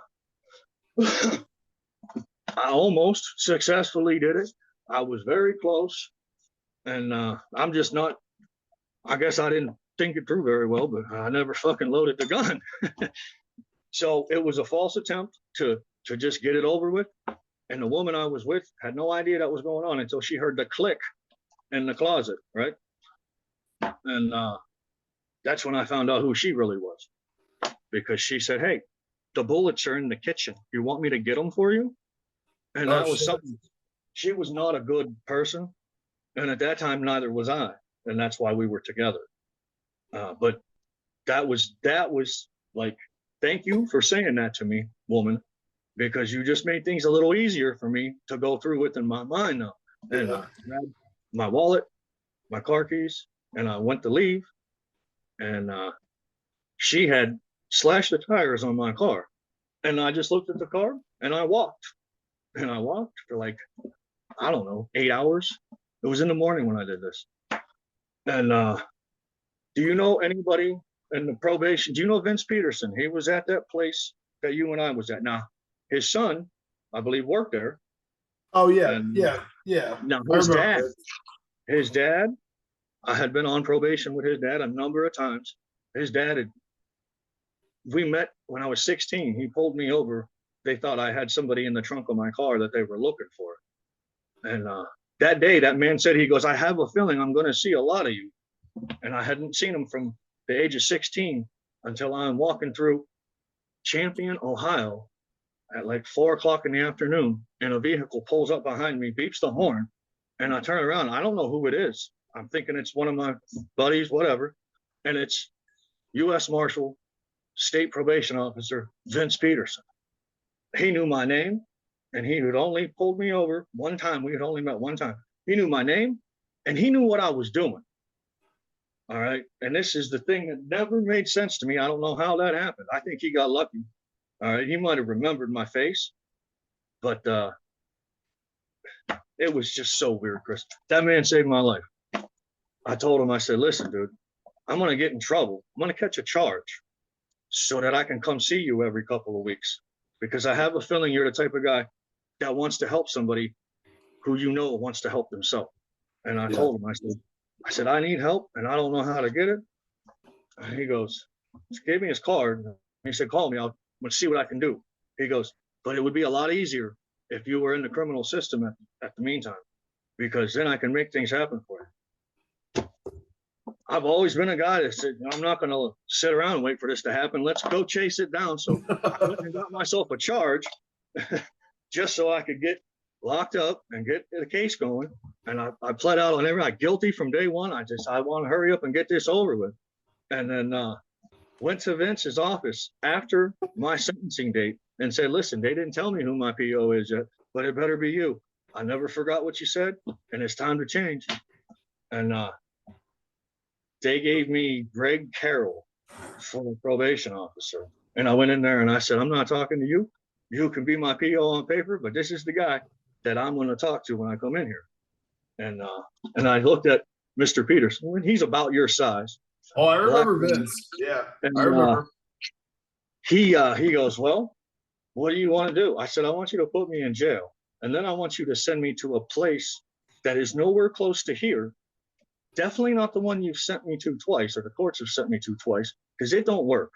almost successfully did it. I was very close. And I'm just not, I guess I didn't think it through very well, but I never fucking loaded the gun. So it was a false attempt to just get it over with. And the woman I was with had no idea that was going on until she heard the click in the closet, right? And that's when I found out who she really was, because she said, hey, the bullets are in the kitchen. You want me to get them for you? And that was something. She was not a good person. And at that time, neither was I. And that's why we were together. But that was like, thank you for saying that to me, woman, because you just made things a little easier for me to go through with in my mind now. And I grabbed my wallet, my car keys, and I went to leave. And she had slashed the tires on my car. And I just looked at the car and I walked. And I walked for like, I don't know, 8 hours. It was in the morning when I did this. And do you know anybody in the probation? Do you know Vince Peterson? He was at that place that you and I was at. Now, his son, I believe, worked there. Oh yeah, and yeah. Now I his dad, I had been on probation with his dad a number of times. His dad we met when I was 16. He pulled me over. They thought I had somebody in the trunk of my car that they were looking for. And that day, that man said, he goes, I have a feeling I'm going to see a lot of you. And I hadn't seen him from the age of 16 until I'm walking through Champion, Ohio at like 4 o'clock in the afternoon, and a vehicle pulls up behind me, beeps the horn, and I turn around. I don't know who it is. I'm thinking it's one of my buddies, whatever. And it's U.S. Marshal, State Probation Officer, Vince Peterson. He knew my name, and he had only pulled me over one time. We had only met one time. He knew my name, and he knew what I was doing. All right. And this is the thing that never made sense to me. I don't know how that happened. I think he got lucky. All right. He might have remembered my face, but it was just so weird, Chris. That man saved my life. I told him, I said, listen, dude, I'm going to get in trouble. I'm going to catch a charge so that I can come see you every couple of weeks, because I have a feeling you're the type of guy that wants to help somebody who you know wants to help themselves. And I told him, I said, I need help and I don't know how to get it. And he goes, he gave me his card. He said, call me. I'm going to see what I can do. He goes, but it would be a lot easier if you were in the criminal system at the meantime, because then I can make things happen for you. I've always been a guy that said, I'm not going to sit around and wait for this to happen. Let's go chase it down. So I went and got myself a charge just so I could get locked up and get the case going. And I pled out on every guilty from day one. I want to hurry up and get this over with. And then went to Vince's office after my sentencing date and said, listen, they didn't tell me who my PO is yet, but it better be you. I never forgot what you said, and it's time to change. And they gave me Greg Carroll for the probation officer. And I went in there and I said, I'm not talking to you. You can be my PO on paper, but this is the guy that I'm going to talk to when I come in here. And I looked at Mr. Peterson. He's about your size. Oh, I Black remember man. Vince. Yeah, And I remember. he goes, well, what do you want to do? I said, I want you to put me in jail. And then I want you to send me to a place that is nowhere close to here. Definitely not the one you've sent me to twice, or the courts have sent me to twice, because it don't work.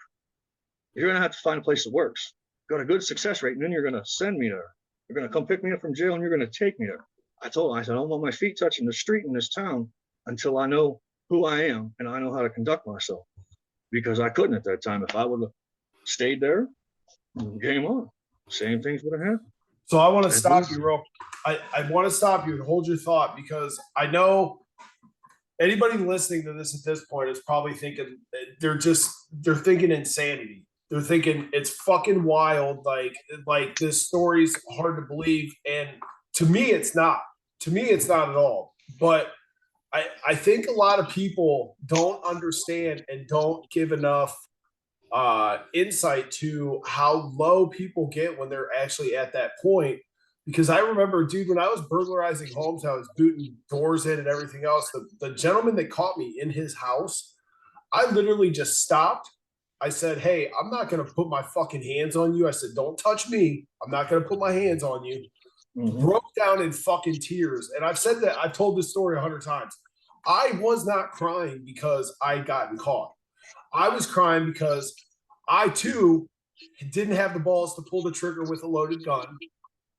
You're going to have to find a place that works. Got a good success rate, and then you're going to send me there. You're going to come pick me up from jail, and you're going to take me there. I told him, I said, I don't want my feet touching the street in this town until I know who I am and I know how to conduct myself. Because I couldn't at that time. If I would have stayed there, game on. Same things would have happened. So I want to stop you, real. I want to stop you and hold your thought, because I know anybody listening to this at this point is probably thinking they're thinking insanity. They're thinking it's fucking wild. Like this story's hard to believe. And to me, it's not. To me, it's not at all. But I think a lot of people don't understand and don't give enough insight to how low people get when they're actually at that point. Because I remember, dude, when I was burglarizing homes, I was booting doors in and everything else. The gentleman that caught me in his house, I literally just stopped. I said, hey, I'm not going to put my fucking hands on you. I said, don't touch me. I'm not going to put my hands on you. Broke down in fucking tears. And I've said that, I've told this story 100 times. I was not crying because I'd gotten caught. I was crying because I too didn't have the balls to pull the trigger with a loaded gun,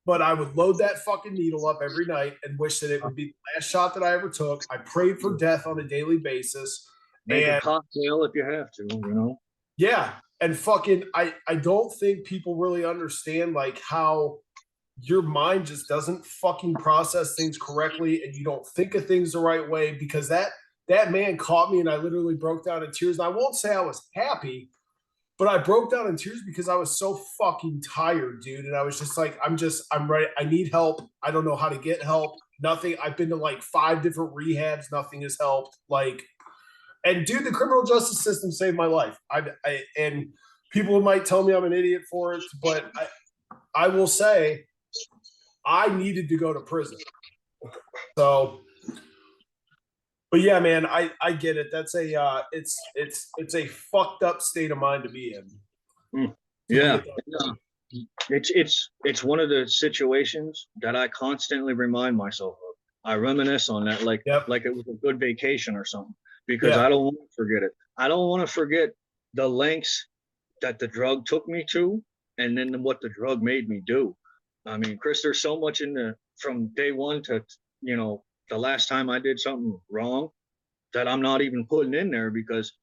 but I would load that fucking needle up every night and wish that it would be the last shot that I ever took. I prayed for death on a daily basis. Make a cocktail if you have to, you know? Yeah. And fucking, I don't think people really understand like how your mind just doesn't fucking process things correctly, and you don't think of things the right way, because that man caught me and I literally broke down in tears. And I won't say I was happy, but I broke down in tears because I was so fucking tired, dude. And I was just like, I'm ready. I need help. I don't know how to get help. Nothing. I've been to like 5 different rehabs. Nothing has helped. Like, and dude, the criminal justice system saved my life. And people might tell me I'm an idiot for it, but I will say I needed to go to prison. So, but yeah, man, I get it. That's it's a fucked up state of mind to be in. Yeah. It's one of the situations that I constantly remind myself of. I reminisce on that like it was a good vacation or something, because I don't want to forget it. I don't want to forget the lengths that the drug took me to, and then what the drug made me do. I mean, Chris, there's so much from day one to, you know, the last time I did something wrong that I'm not even putting in there, because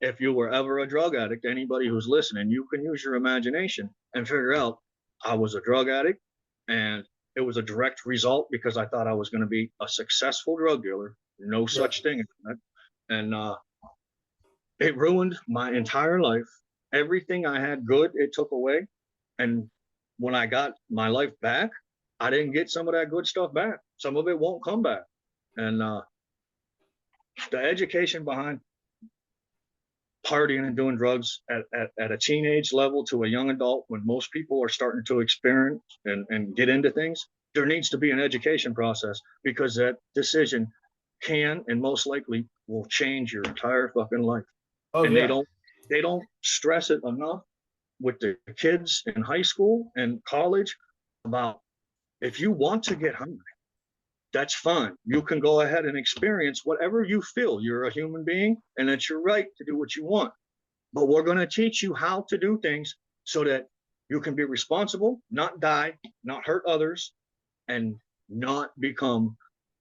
if you were ever a drug addict, anybody who's listening, you can use your imagination and figure out I was a drug addict, and it was a direct result because I thought I was going to be a successful drug dealer. No such thing as that. And it ruined my entire life. Everything I had good, it took away. And when I got my life back, I didn't get some of that good stuff back. Some of it won't come back. And the education behind partying and doing drugs at a teenage level to a young adult, when most people are starting to experience and get into things, there needs to be an education process, because that decision can and most likely will change your entire fucking life. And they don't stress it enough with the kids in high school and college about, if you want to get high, that's fine. You can go ahead and experience whatever you feel. You're a human being, and it's your right to do what you want. But we're going to teach you how to do things so that you can be responsible, not die, not hurt others, and not become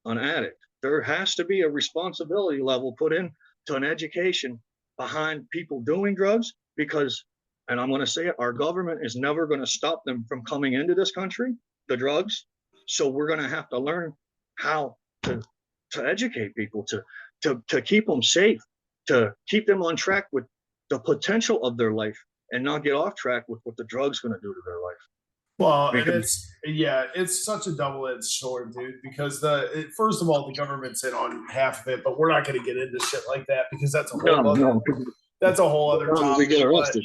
an addict. There has to be a responsibility level put in to an education behind people doing drugs, because, and I'm going to say it, our government is never going to stop them from coming into this country, the drugs. So we're going to have to learn how to educate people, to keep them safe, to keep them on track with the potential of their life, and not get off track with what the drug's going to do to their life. Well, and it's such a double-edged sword, dude, because first of all, the government's in on half of it, but we're not going to get into shit like that, because that's a whole other that's a whole other We topic. get arrested.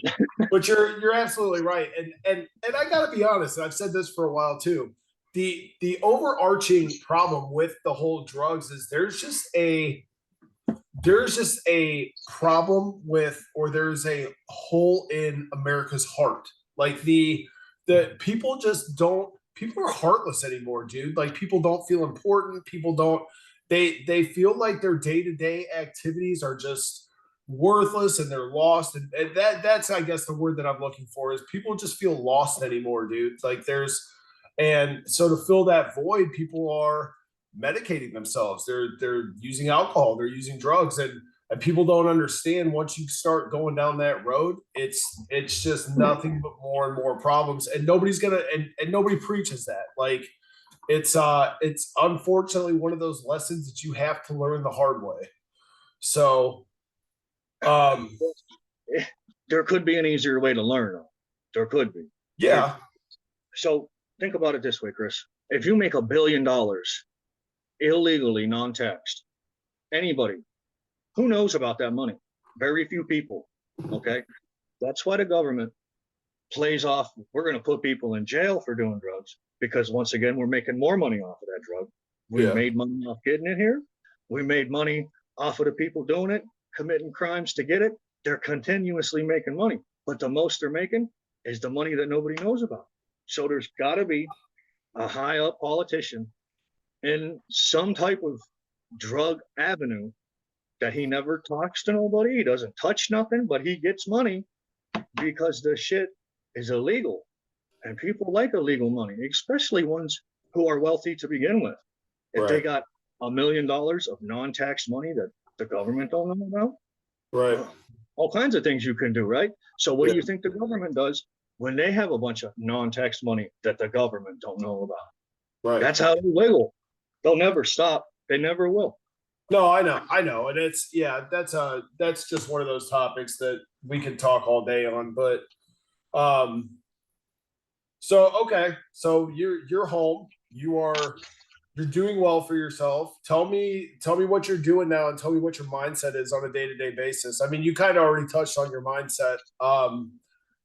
But you're absolutely right. And I gotta be honest, and I've said this for a while too. The overarching problem with the whole drugs is there's just a problem with, or there's a hole in America's heart. Like the people just don't, people are heartless anymore, dude. Like people don't feel important. People don't, they feel like their day-to-day activities are just worthless and they're lost. And that's I guess the word that I'm looking for is people just feel lost anymore, dude. Like and so to fill that void, people are medicating themselves. They're using alcohol, they're using drugs, and people don't understand once you start going down that road, it's just nothing but more and more problems. And nobody's gonna and nobody preaches that. Like it's unfortunately one of those lessons that you have to learn the hard way. So There could be an easier way to learn. There could be. yeah. So think about it this way, Chris. If you make $1 billion illegally, non-taxed, anybody, who knows about that money? Very few people. Okay. That's why the government plays off. We're going to put people in jail for doing drugs because once again, we're making more money off of that drug. We made money off getting it here. We made money off of the people doing it, committing crimes to get it. They're continuously making money, but the most they're making is the money that nobody knows about. So there's got to be a high up politician in some type of drug avenue that he never talks to nobody. He doesn't touch nothing, but he gets money because the shit is illegal. And people like illegal money, especially ones who are wealthy to begin with. If they got $1 million of non-tax money that the government don't know about, Right. all kinds of things you can do, right? So what do you think the government does when they have a bunch of non-tax money that the government don't know about? Right. That's how they wiggle. They'll never stop. They never will. No, I know. And that's just one of those topics that we can talk all day on. But so okay, so you're home. You're doing well for yourself. Tell me what you're doing now and tell me what your mindset is on a day-to-day basis. I mean, you kind of already touched on your mindset.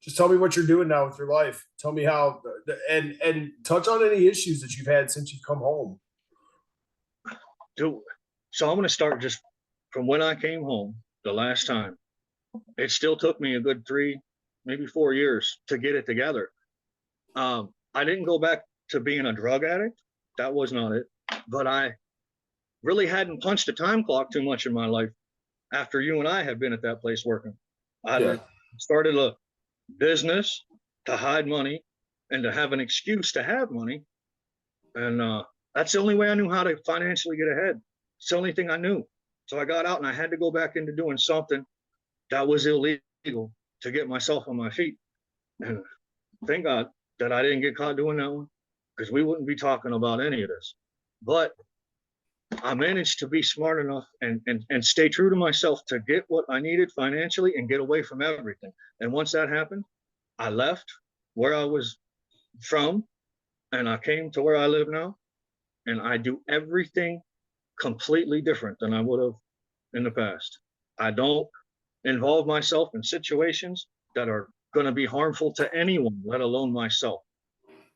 Just tell me what you're doing now with your life. Tell me how and touch on any issues that you've had since you've come home. So I'm going to start just from when I came home the last time. It still took me a good 3, maybe 4 years to get it together. I didn't go back to being a drug addict. That was not it. But I really hadn't punched a time clock too much in my life after you and I had been at that place working. I started a business to hide money and to have an excuse to have money. And that's the only way I knew how to financially get ahead. It's the only thing I knew. So I got out and I had to go back into doing something that was illegal to get myself on my feet. And thank God that I didn't get caught doing that one, because we wouldn't be talking about any of this. But I managed to be smart enough and stay true to myself to get what I needed financially and get away from everything. And once that happened, I left where I was from and I came to where I live now. And I do everything completely different than I would have in the past. I don't involve myself in situations that are going to be harmful to anyone, let alone myself.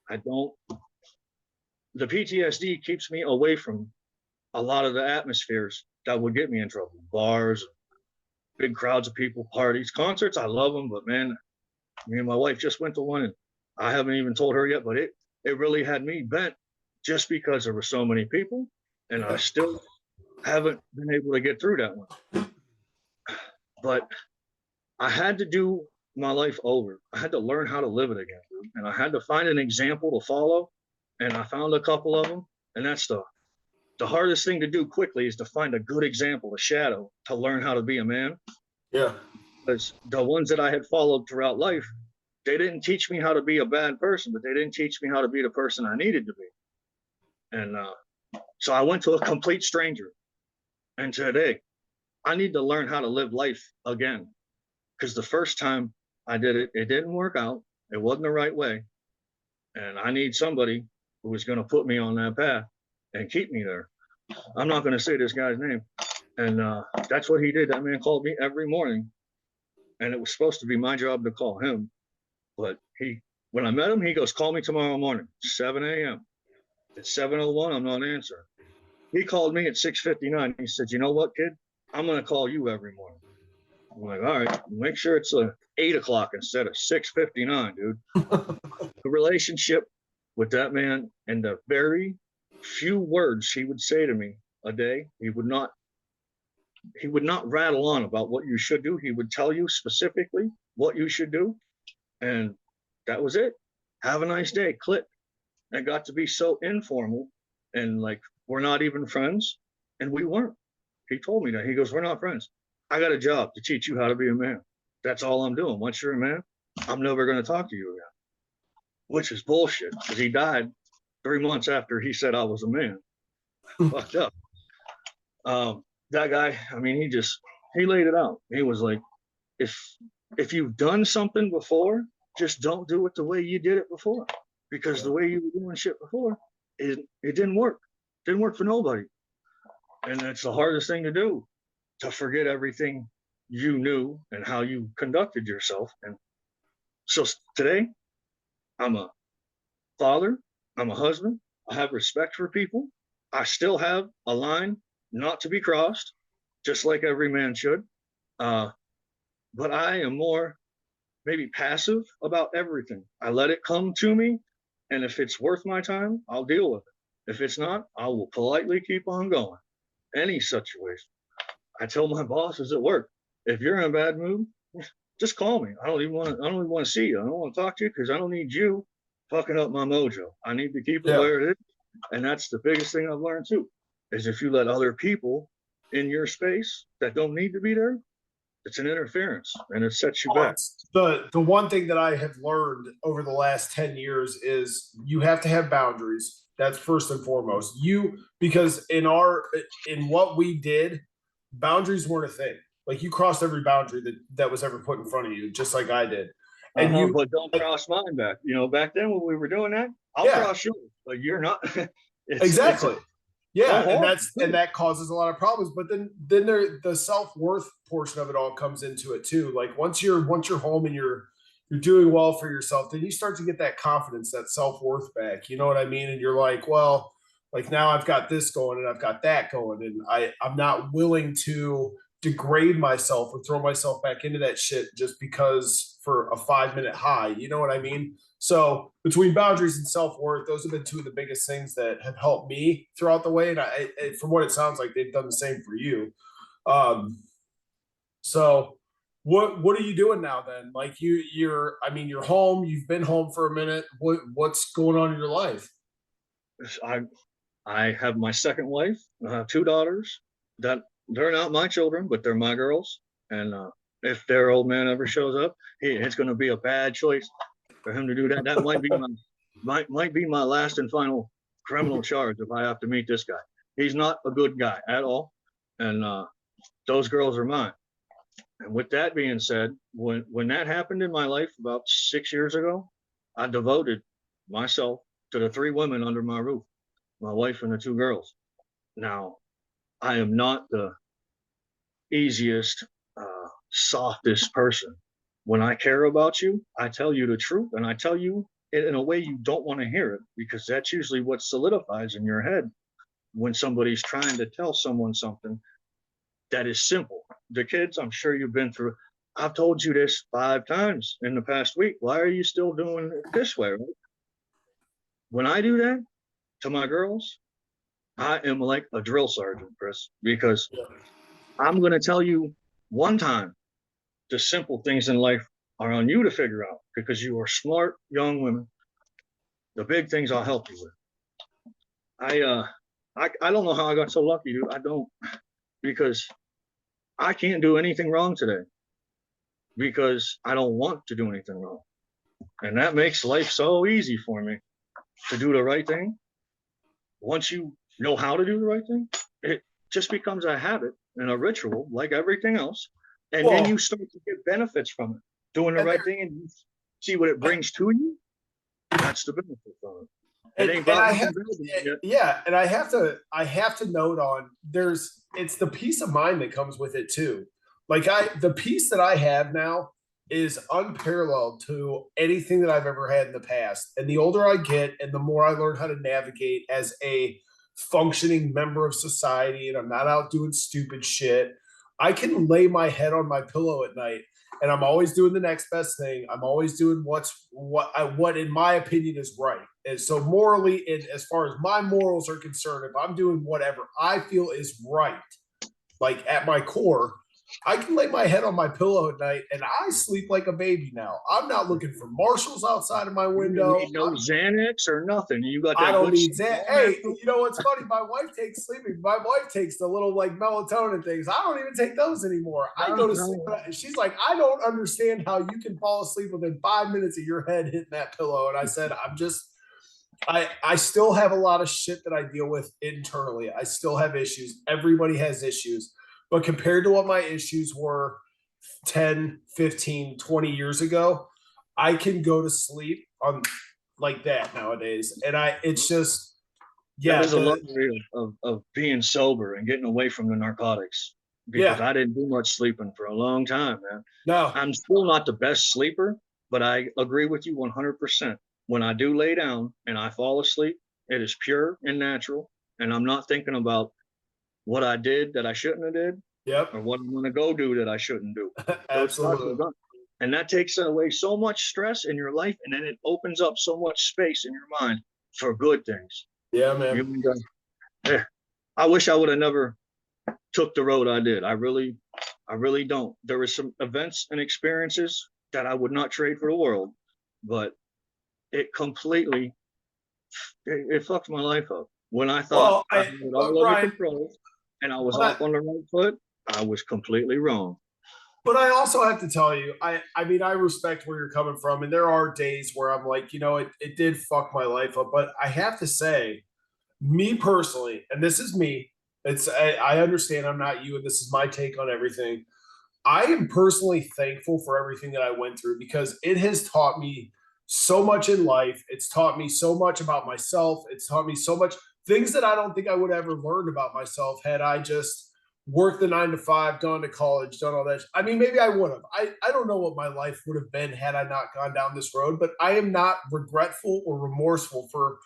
I don't. The PTSD keeps me away from a lot of the atmospheres that would get me in trouble. Bars, big crowds of people, parties, concerts. I love them, but man, me and my wife just went to one and I haven't even told her yet, but it really had me bent just because there were so many people. And I still haven't been able to get through that one. But I had to do my life over. I had to learn how to live it again. And I had to find an example to follow. And I found a couple of them. And that's the hardest thing to do quickly, is to find a good example, a shadow, to learn how to be a man. Yeah. Because the ones that I had followed throughout life, they didn't teach me how to be a bad person, but they didn't teach me how to be the person I needed to be. And so I went to a complete stranger. And today, I need to learn how to live life again. Because the first time I did it, it didn't work out. It wasn't the right way. And I need somebody who is going to put me on that path and keep me there. I'm not going to say this guy's name. And that's what he did. That man called me every morning and it was supposed to be my job to call him. But when I met him, he goes, "Call me tomorrow morning, 7 a.m." At 7:01, I'm not answering. He called me at 6:59. He said, "You know what, kid? I'm going to call you every morning." I'm like, "All right, make sure it's 8 o'clock instead of 6:59, dude." The relationship with that man and the very few words he would say to me a day, he would not rattle on about what you should do. He would tell you specifically what you should do. And that was it. Have a nice day. Click. It got to be so informal and like we're not even friends. And we weren't. He told me that. He goes, "We're not friends. I got a job to teach you how to be a man. That's all I'm doing. Once you're a man, I'm never going to talk to you again." Which is bullshit because he died 3 months after he said I was a man. Fucked up. That guy, I mean, he laid it out. He was like, if you've done something before, just don't do it the way you did it before. Because the way you were doing shit before, it didn't work. It didn't work for nobody. And it's the hardest thing to do, to forget everything you knew and how you conducted yourself. And so today, I'm a father, I'm a husband, I have respect for people. I still have a line not to be crossed, just like every man should. But I am more maybe passive about everything. I let it come to me, and if it's worth my time, I'll deal with it. If it's not, I will politely keep on going. Any situation. I tell my bosses at work, if you're in a bad mood, just call me. I don't even want to see you. I don't want to talk to you because I don't need you fucking up my mojo. I need to keep it where it is. And that's the biggest thing I've learned too, is if you let other people in your space that don't need to be there, it's an interference and it sets you back. The one thing that I have learned over the last 10 years is you have to have boundaries. That's first and foremost. Because in what we did, boundaries weren't a thing. Like you crossed every boundary that was ever put in front of you, just like I did. And but don't cross mine back. Back then when we were doing that, I'll cross yours, but you're not. Exactly. And that causes a lot of problems. But then the self-worth portion of it all comes into it too. Like once you're home and you're doing well for yourself, then you start to get that confidence, that self-worth back. You know what I mean? And you're like, well, like now I've got this going and I've got that going, and I'm not willing to degrade myself or throw myself back into that shit just because for a 5-minute high. You know what I mean? So between boundaries and self-worth, those have been two of the biggest things that have helped me throughout the way. And from what it sounds like, they've done the same for you. So what are you doing now then? Like you're home, you've been home for a minute. What's going on in your life? I have my second wife, 2 daughters that they're not my children, but they're my girls. And if their old man ever shows up, it's going to be a bad choice for him to do that. That might be my last and final criminal charge if I have to meet this guy. He's not a good guy at all, and those girls are mine. And with that being said, when that happened in my life about 6 years ago, I devoted myself to the 3 women under my roof, my wife and the 2 girls. Now, I am not the easiest, softest person. When I care about you, I tell you the truth, and I tell you it in a way you don't want to hear it, because that's usually what solidifies in your head when somebody's trying to tell someone something that is simple. The kids, I'm sure you've been through, I've told you this 5 times in the past week. Why are you still doing it this way? Right? When I do that to my girls, I am like a drill sergeant, Chris, because I'm going to tell you one time the simple things in life are on you to figure out, because you are smart young women. The big things I'll help you with. I don't know how I got so lucky, dude. I don't, because I can't do anything wrong today because I don't want to do anything wrong. And that makes life so easy for me to do the right thing. Once you know how to do the right thing, it just becomes a habit and a ritual like everything else. And then you start to get benefits from it. Doing the right thing, and you see what it brings to you. That's the benefit from it. And I have to note on it's the peace of mind that comes with it too. Like the peace that I have now is unparalleled to anything that I've ever had in the past. And the older I get and the more I learn how to navigate as a functioning member of society and I'm not out doing stupid shit, I can lay my head on my pillow at night and I'm always doing the next best thing. I'm always doing what in my opinion is right. And so morally, and as far as my morals are concerned, if I'm doing whatever I feel is right, like at my core, I can lay my head on my pillow at night and I sleep like a baby now. I'm not looking for marshals outside of my You don't window. need no Xanax or nothing. You got I that don't good need stuff that. all Hey, natural. you know what's funny? My wife takes sleeping. My wife takes the little like melatonin things. I don't even take those anymore. I No, go to sleep no. and she's like, I don't understand how you can fall asleep within 5 minutes of your head hitting that pillow. And I said, I still have a lot of shit that I deal with internally. I still have issues. Everybody has issues. But compared to what my issues were 10, 15, 20 years ago, I can go to sleep on like that nowadays. And it's just, That yeah, is a luxury of being sober and getting away from the narcotics because yeah, I didn't do much sleeping for a long time, man. no, I'm still not the best sleeper, but I agree with you 100%. When I do lay down and I fall asleep, it is pure and natural. And I'm not thinking about what I did that I shouldn't have did yep, or what I'm going to go do that I shouldn't do. Those thoughts are absolutely. gone. And that takes away so much stress in your life. And then it opens up so much space in your mind for good things. Yeah, You, man. yeah, I wish I would have never took the road I did. I really don't. There were some events and experiences that I would not trade for the world, but it completely it fucked my life up. When I thought Well, I had it all under Brian, control and I was but I, off on the right foot, I was completely wrong. but I also have to tell you, I mean, I respect where you're coming from, and there are days where I'm like, it did fuck my life up. But I have to say, me personally, and this is me, I understand I'm not you, and this is my take on everything. I am personally thankful for everything that I went through because it has taught me so much in life. It's taught me so much about myself. It's taught me so much things that I don't think I would ever learned about myself had I just worked the 9 to 5, gone to college, done all that. I mean, maybe I would have. I don't know what my life would have been had I not gone down this road, but I am not regretful or remorseful for.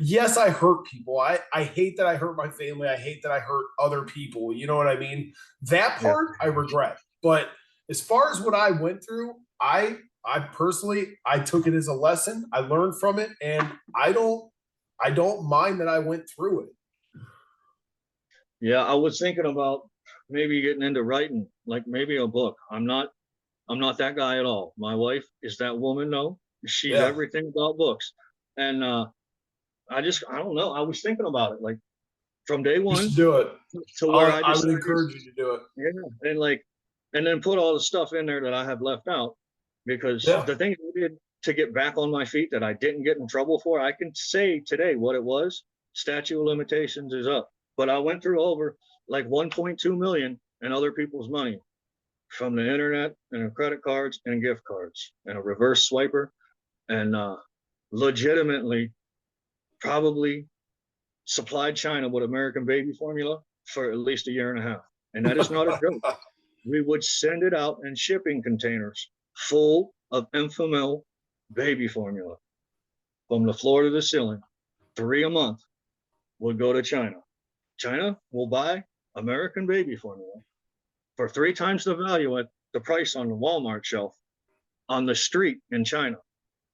Yes, I hurt people. I hate that I hurt my family. I hate that I hurt other people. You know what I mean? That Yeah. part I regret. But as far as what I went through, I personally I took it as a lesson. I learned from it, and I don't mind that I went through it. Yeah, I was thinking about maybe getting into writing, like maybe a book. I'm not that guy at all. My wife is that woman, no. She's Yeah, everything about books. And I don't know. I was thinking about it like from day you should one do it. to where I I would decided, encourage you to do it. yeah, and then put all the stuff in there that I have left out because Yeah, the things I did to get back on my feet that I didn't get in trouble for, I can say today what it was. Statute of limitations is up, but I went through over like 1.2 million in other people's money from the internet and credit cards and gift cards and a reverse swiper and legitimately probably supplied China with American baby formula for at least a year and a half. And that is not a joke. We would send it out in shipping containers full of Enfamil baby formula from the floor to the ceiling. 3 a month would go to China. China will buy American baby formula for 3 times the value at the price on the Walmart shelf on the street in China.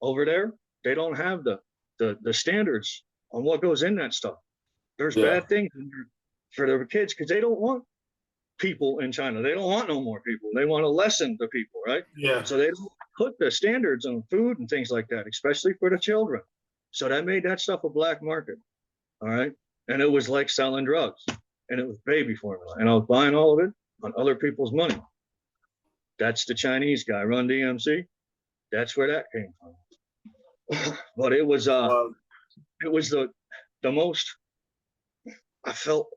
Over there, they don't have the standards on what goes in that stuff. There's yeah, bad things in there for their kids because they don't want people in China. They don't want no more people. They want to lessen the people, right? yeah, So they don't put the standards on food and things like that, especially for the children. So that made that stuff a black market. All right. And it was like selling drugs. And it was baby formula. And I was buying all of it on other people's money. That's the Chinese guy, Run DMC. That's where that came from. But well, it was the most I felt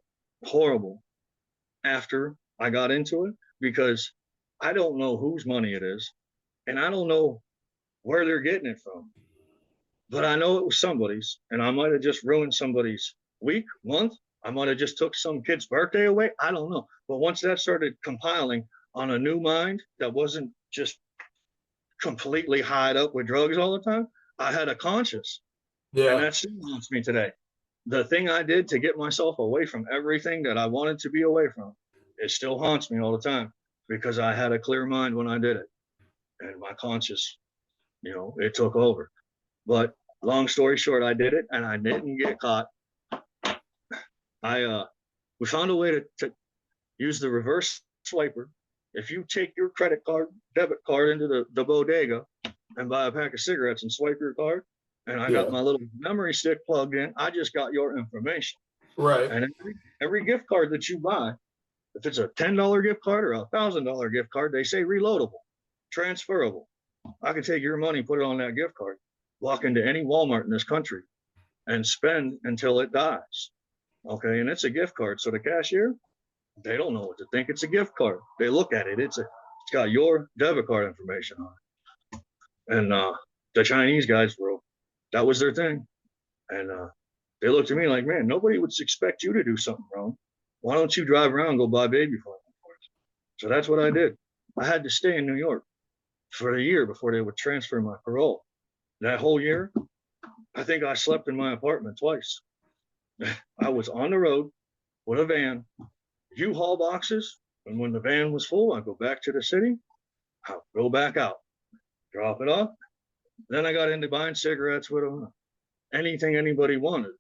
horrible after I got into it because I don't know whose money it is and I don't know where they're getting it from. But I know it was somebody's and I might have just ruined somebody's week, month. I might have just took some kid's birthday away. I don't know. But once that started compiling, on a new mind that wasn't just completely hied up with drugs all the time. I had a conscience, and Yeah. that still haunts me today. The thing I did to get myself away from everything that I wanted to be away from, it still haunts me all the time because I had a clear mind when I did it, and my conscience, it took over. But long story short, I did it, and I didn't get caught. We found a way to use the reverse swiper. If you take your debit card into the bodega and buy a pack of cigarettes and swipe your card, and I got Yeah. my little memory stick plugged in, I just got your information. Right. And every gift card that you buy, if it's a $10 gift card or a $1,000 gift card, they say reloadable, transferable. I can take your money, put it on that gift card, walk into any Walmart in this country and spend until it dies. Okay, and it's a gift card. So the cashier, they don't know what to think. It's a gift card. They look at it. It's got your debit card information on it. And the Chinese guys, bro, that was their thing. And they looked at me like, man, nobody would expect you to do something wrong. Why don't you drive around and go buy baby formula? So that's what I did. I had to stay in New York for a year before they would transfer my parole. That whole year, I think I slept in my apartment twice. I was on the road with a van, U-Haul boxes, and when the van was full, I'd go back to the city, I'd go back out, drop it off. Then I got into buying cigarettes with them, anything anybody wanted,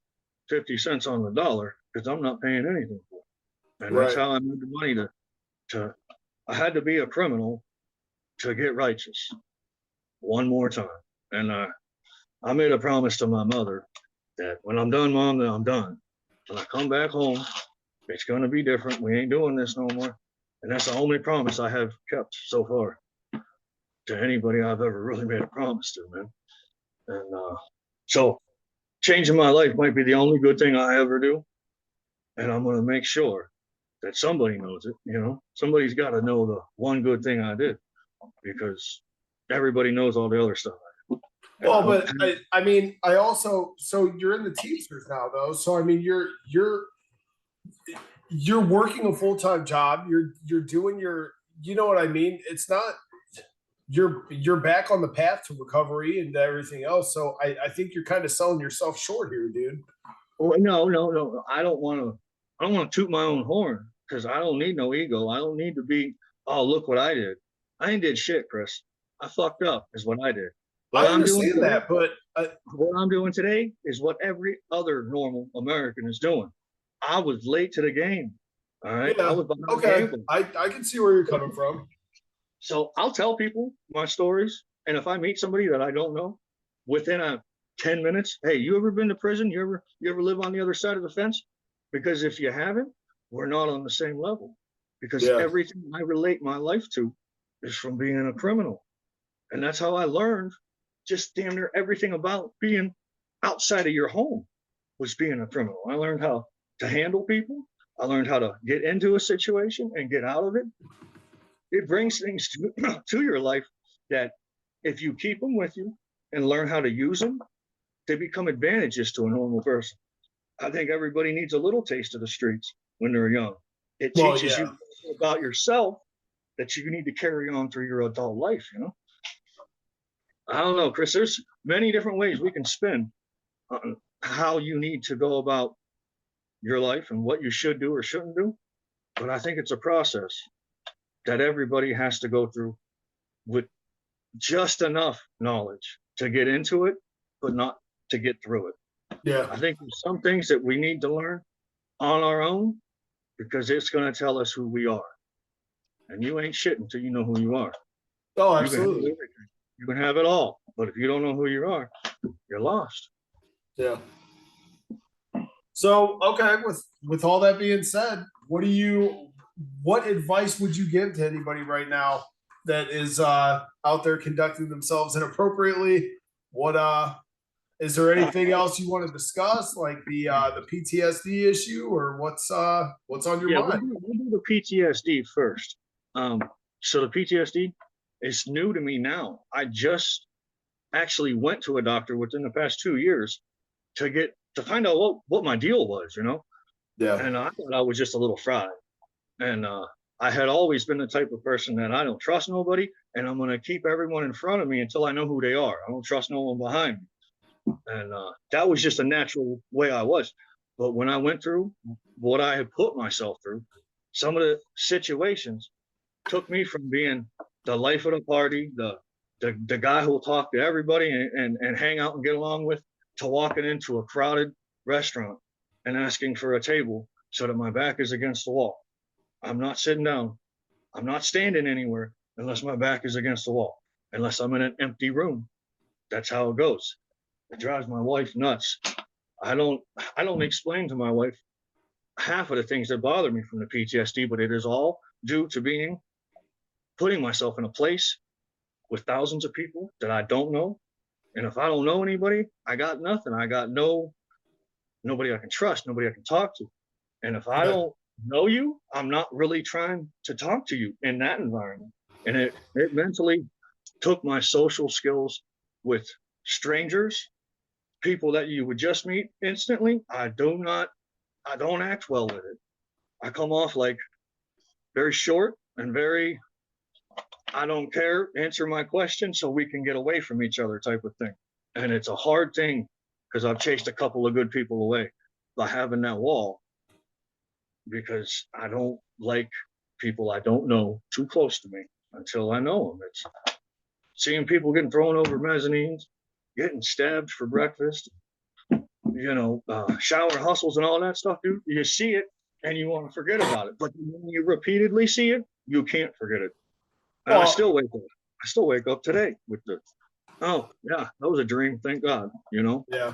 50 cents on the dollar, because I'm not paying anything for it. And that's Right. how I made the money I had to be a criminal to get righteous one more time. And I made a promise to my mother that when I'm done, Mom, then I'm done. When I come back home, it's going to be different. We ain't doing this no more. And that's the only promise I have kept so far to anybody I've ever really made a promise to, man. And so changing my life might be the only good thing I ever do. And I'm going to make sure that somebody knows it. Somebody's got to know the one good thing I did because everybody knows all the other stuff. Well, but I mean, I also, so you're in the Teamsters now though. So, I mean, you're working a full-time job. You're doing you know what I mean? It's not, you're back on the path to recovery and everything else. So I think you're kind of selling yourself short here, dude. Well, no. I don't want to toot my own horn because I don't need no ego. I don't need to be, oh, look what I did. I ain't did shit, Chris. I fucked up is what I did. I understand that, but what I'm doing today is what every other normal American is doing. I was late to the game. All right. yeah, I was behind okay. the game. I can see where you're coming from. So I'll tell people my stories. And if I meet somebody that I don't know within 10 minutes, hey, you ever been to prison? You ever live on the other side of the fence? Because if you haven't, we're not on the same level. Because Yeah. everything I relate my life to is from being a criminal. And that's how I learned just damn near everything about being outside of your home was being a criminal. I learned how to handle people. I learned how to get into a situation and get out of it. It brings things to your life that if you keep them with you and learn how to use them, they become advantages to a normal person. I think everybody needs a little taste of the streets when they're young. It teaches you about yourself that you need to carry on through your adult life, I don't know, Chris, there's many different ways we can spin on how you need to go about your life and what you should do or shouldn't do. But I think it's a process that everybody has to go through with just enough knowledge to get into it, but not to get through it. Yeah. I think there's some things that we need to learn on our own because it's going to tell us who we are. And you ain't shit until you know who you are. Oh, absolutely. You can have it all, but if you don't know who you are, you're lost. Yeah. So, okay, with all that being said, what advice would you give to anybody right now that is out there conducting themselves inappropriately? What is there anything else you want to discuss, like the PTSD issue, or what's on your mind? We'll do the PTSD first. So the PTSD is new to me now. I just actually went to a doctor within the past 2 years to find out what my deal was, Yeah. And I thought I was just a little fried. And I had always been the type of person that I don't trust nobody, and I'm going to keep everyone in front of me until I know who they are. I don't trust no one behind me. And that was just a natural way I was. But when I went through what I had put myself through, some of the situations took me from being the life of the party, the guy who will talk to everybody and hang out and get along with, to walking into a crowded restaurant and asking for a table so that my back is against the wall. I'm not sitting down. I'm not standing anywhere unless my back is against the wall, unless I'm in an empty room. That's how it goes. It drives my wife nuts. I don't explain to my wife half of the things that bother me from the PTSD, but it is all due to putting myself in a place with thousands of people that I don't know. And if I don't know anybody, I got nothing. I got nobody I can trust, nobody I can talk to. And if I don't know you, I'm not really trying to talk to you in that environment. And it mentally took my social skills with strangers, people that you would just meet instantly. I don't act well with it. I come off like very short and very, I don't care, answer my question so we can get away from each other type of thing. And it's a hard thing because I've chased a couple of good people away by having that wall, because I don't like people I don't know too close to me until I know them. It's seeing people getting thrown over mezzanines, getting stabbed for breakfast, shower hustles and all that stuff, dude. You see it and you want to forget about it. But when you repeatedly see it, you can't forget it. And I still wake up. I still wake up today with oh, yeah, that was a dream. Thank God, Yeah.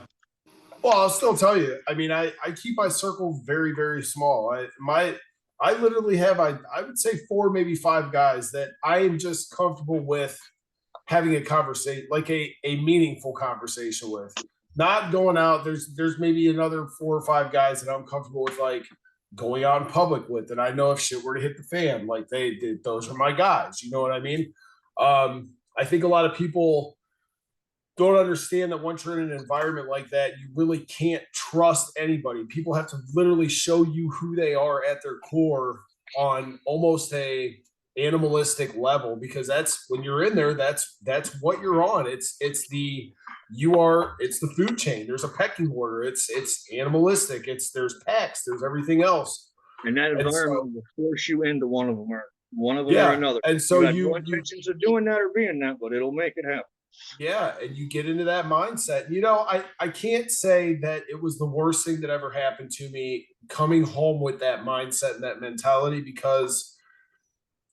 Well, I'll still tell you. I mean, I keep my circle very, very small. I literally have I would say 4, maybe 5 guys that I am just comfortable with having a conversation, like a meaningful conversation with. Not going out. There's maybe another 4 or 5 guys that I'm comfortable with, like going out in public with, and I know if shit were to hit the fan, like those are my guys. You know what I mean? I think a lot of people don't understand that once you're in an environment like that, you really can't trust anybody. People have to literally show you who they are at their core on almost a animalistic level, because that's when you're in there, that's what you're on. It's the food chain. There's a pecking order. It's animalistic. There's packs, there's everything else. And that And environment so, will force you into one of them or yeah. another. And so you have no intentions of doing that or being that, but it'll make it happen. yeah, and you get into that mindset. I can't say that it was the worst thing that ever happened to me coming home with that mindset and that mentality, because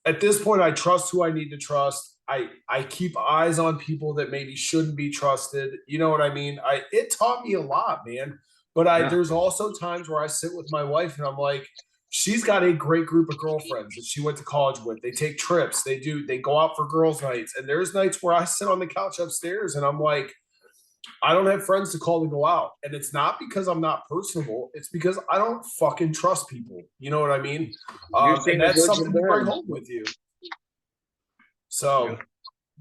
at this point I trust who I need to trust. I keep eyes on people that maybe shouldn't be trusted. You know what I mean? It taught me a lot, man. But Yeah. there's also times where I sit with my wife and I'm like, she's got a great group of girlfriends that she went to college with. They take trips. They go out for girls' nights. And there's nights where I sit on the couch upstairs and I'm like, I don't have friends to call to go out. And it's not because I'm not personable. It's because I don't fucking trust people. You know what I mean? And that's something to bring home with you. So, yeah.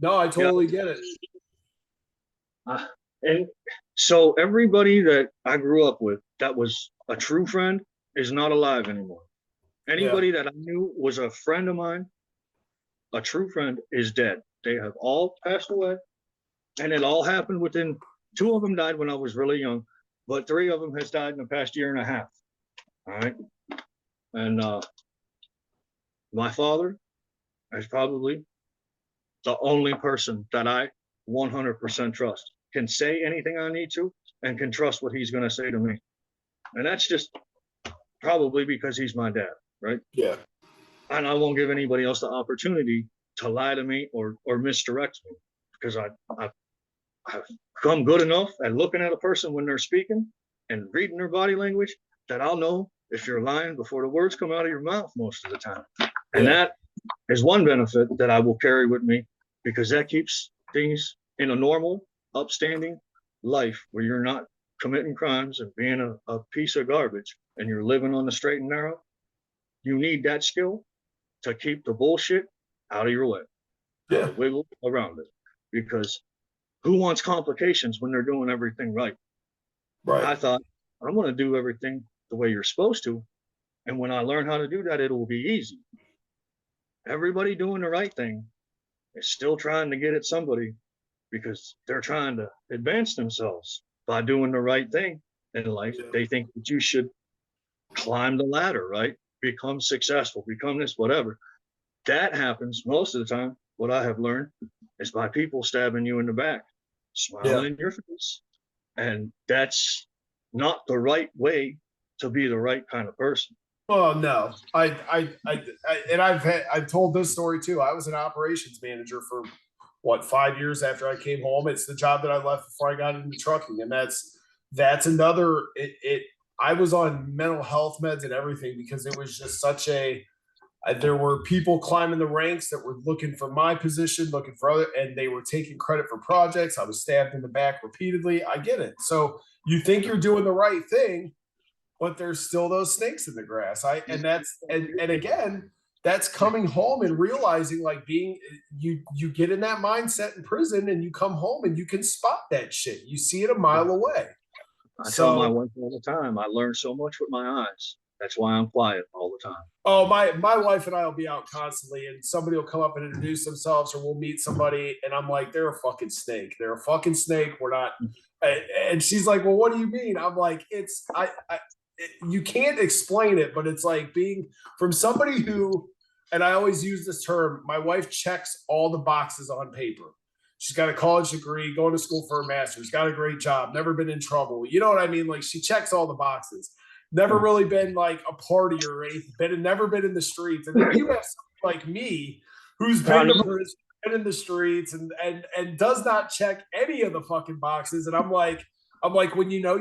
No, I totally get it. And so everybody that I grew up with that was a true friend is not alive anymore. Anybody that I knew was a friend of mine, a true friend, is dead. They have all passed away. And it all happened within, 2 of them died when I was really young, but 3 of them has died in the past year and a half. All right. And my father is probably the only person that I 100% trust. Can say anything I need to and can trust what he's going to say to me. And that's just probably because he's my dad, right? Yeah. And I won't give anybody else the opportunity to lie to me or misdirect me, because I've become good enough at looking at a person when they're speaking and reading their body language that I'll know if you're lying before the words come out of your mouth most of the time. And that is one benefit that I will carry with me, because that keeps things in a normal, upstanding life where you're not committing crimes and being a piece of garbage and you're living on the straight and narrow. You need that skill to keep the bullshit out of your way. Yeah. Wiggle around it. Because who wants complications when they're doing everything right? Right. I thought, I'm going to do everything the way you're supposed to. And when I learn how to do that, it will be easy. everybody doing the right thing is still trying to get at somebody because they're trying to advance themselves by doing the right thing in life. Yeah. They think that you should climb the ladder, right? Become successful, become this, whatever. That happens most of the time. What I have learned is by people stabbing you in the back, Yeah. smiling in your face. And that's not the right way to be the right kind of person. Oh no, and I've told this story too. I was an operations manager for what 5 years after I came home. It's the job that I left before I got into trucking, and that's another. I was on mental health meds and everything because it was just such a. There were people climbing the ranks that were looking for my position, looking for other, and they were taking credit for projects. I was stabbed in the back repeatedly. I get it. So you think you're doing the right thing, but there's still those snakes in the grass. And again, that's coming home and realizing like being you get in that mindset in prison and you come home and you can spot that shit. You see it a mile away. I tell my So wife all the time, I learn so much with my eyes. That's why I'm quiet all the time. oh my wife and I will be out constantly and somebody will come up and introduce themselves or we'll meet somebody and I'm like, they're a fucking snake. They're a fucking snake. We're not and she's like, well, what do you mean? I'm like, you can't explain it, but it's like being from somebody who, and I always use this term, my wife checks all the boxes on paper. She's got a college degree, going to school for a master's, got a great job, never been in trouble. You know what I mean? Like she checks all the boxes. Never really been like a partier or anything, never been in the streets. And then you have somebody like me who's been to prison, been in the streets, and does not check any of the fucking boxes. And I'm like, when you know,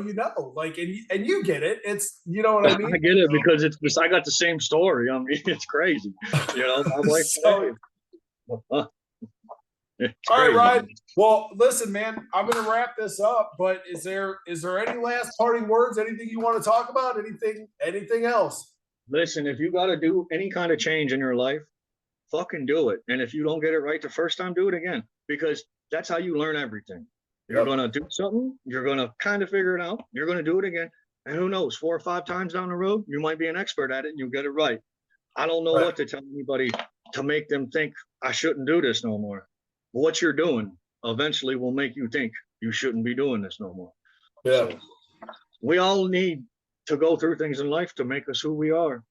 like, and you get it. It's, you know what I mean? I get it because it's just, I got the same story. I mean, it's crazy. You know, I'm like, so, it's all right, crazy. Ryan. Well, listen, man, I'm going to wrap this up, but is there any last parting words? Anything you want to talk about? Anything else? Listen, if you got to do any kind of change in your life, fucking do it. And if you don't get it right the first time, do it again, because that's how you learn everything. You're going to do something, you're going to kind of figure it out, you're going to do it again. And who knows, 4 or 5 times down the road, you might be an expert at it and you'll get it right. I don't know what to tell anybody to make them think I shouldn't do this no more. What you're doing eventually will make you think you shouldn't be doing this no more. Yeah. So we all need to go through things in life to make us who we are.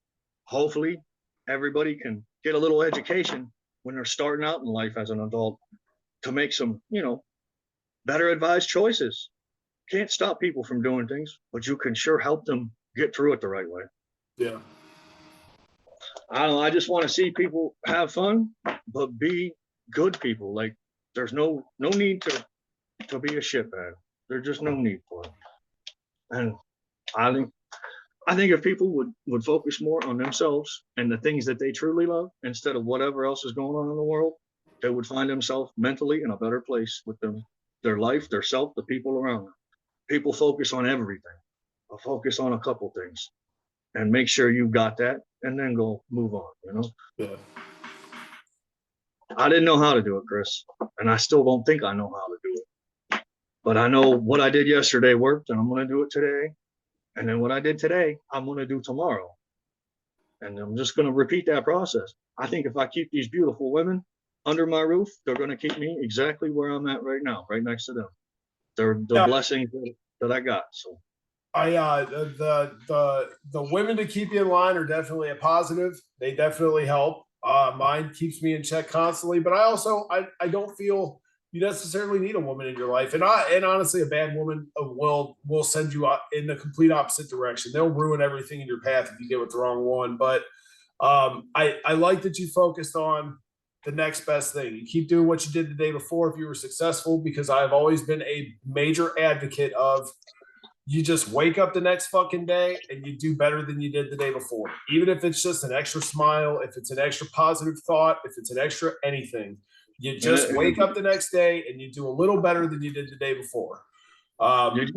Hopefully, everybody can get a little education when they're starting out in life as an adult to make some, better advised choices. Can't stop people from doing things, but you can sure help them get through it the right way. Yeah. I don't know. I just want to see people have fun, but be good people. Like there's no need to be a shitbag. There's just no need for it. And I think if people would focus more on themselves and the things that they truly love instead of whatever else is going on in the world, they would find themselves mentally in a better place with their life, their self, the people around them. People focus on everything. I'll focus on a couple things and make sure you got that and then go move on, Yeah. I didn't know how to do it, Chris, and I still don't think I know how to do it. But I know what I did yesterday worked, and I'm going to do it today. And then what I did today, I'm going to do tomorrow. And I'm just going to repeat that process. I think if I keep these beautiful women under my roof, they're going to keep me exactly where I'm at right now, right next to them. They're the blessings that I got. So the women to keep you in line are definitely a positive. They definitely help. Mine keeps me in check constantly, but I don't feel you necessarily need a woman in your life. And honestly, a bad woman will send you in the complete opposite direction. They'll ruin everything in your path if you get with the wrong one. But I like that you focused on the next best thing. You keep doing what you did the day before if you were successful, because I've always been a major advocate of you just wake up the next fucking day and you do better than you did the day before. Even if it's just an extra smile, if it's an extra positive thought, if it's an extra anything, you just wake up the next day and you do a little better than you did the day before. Did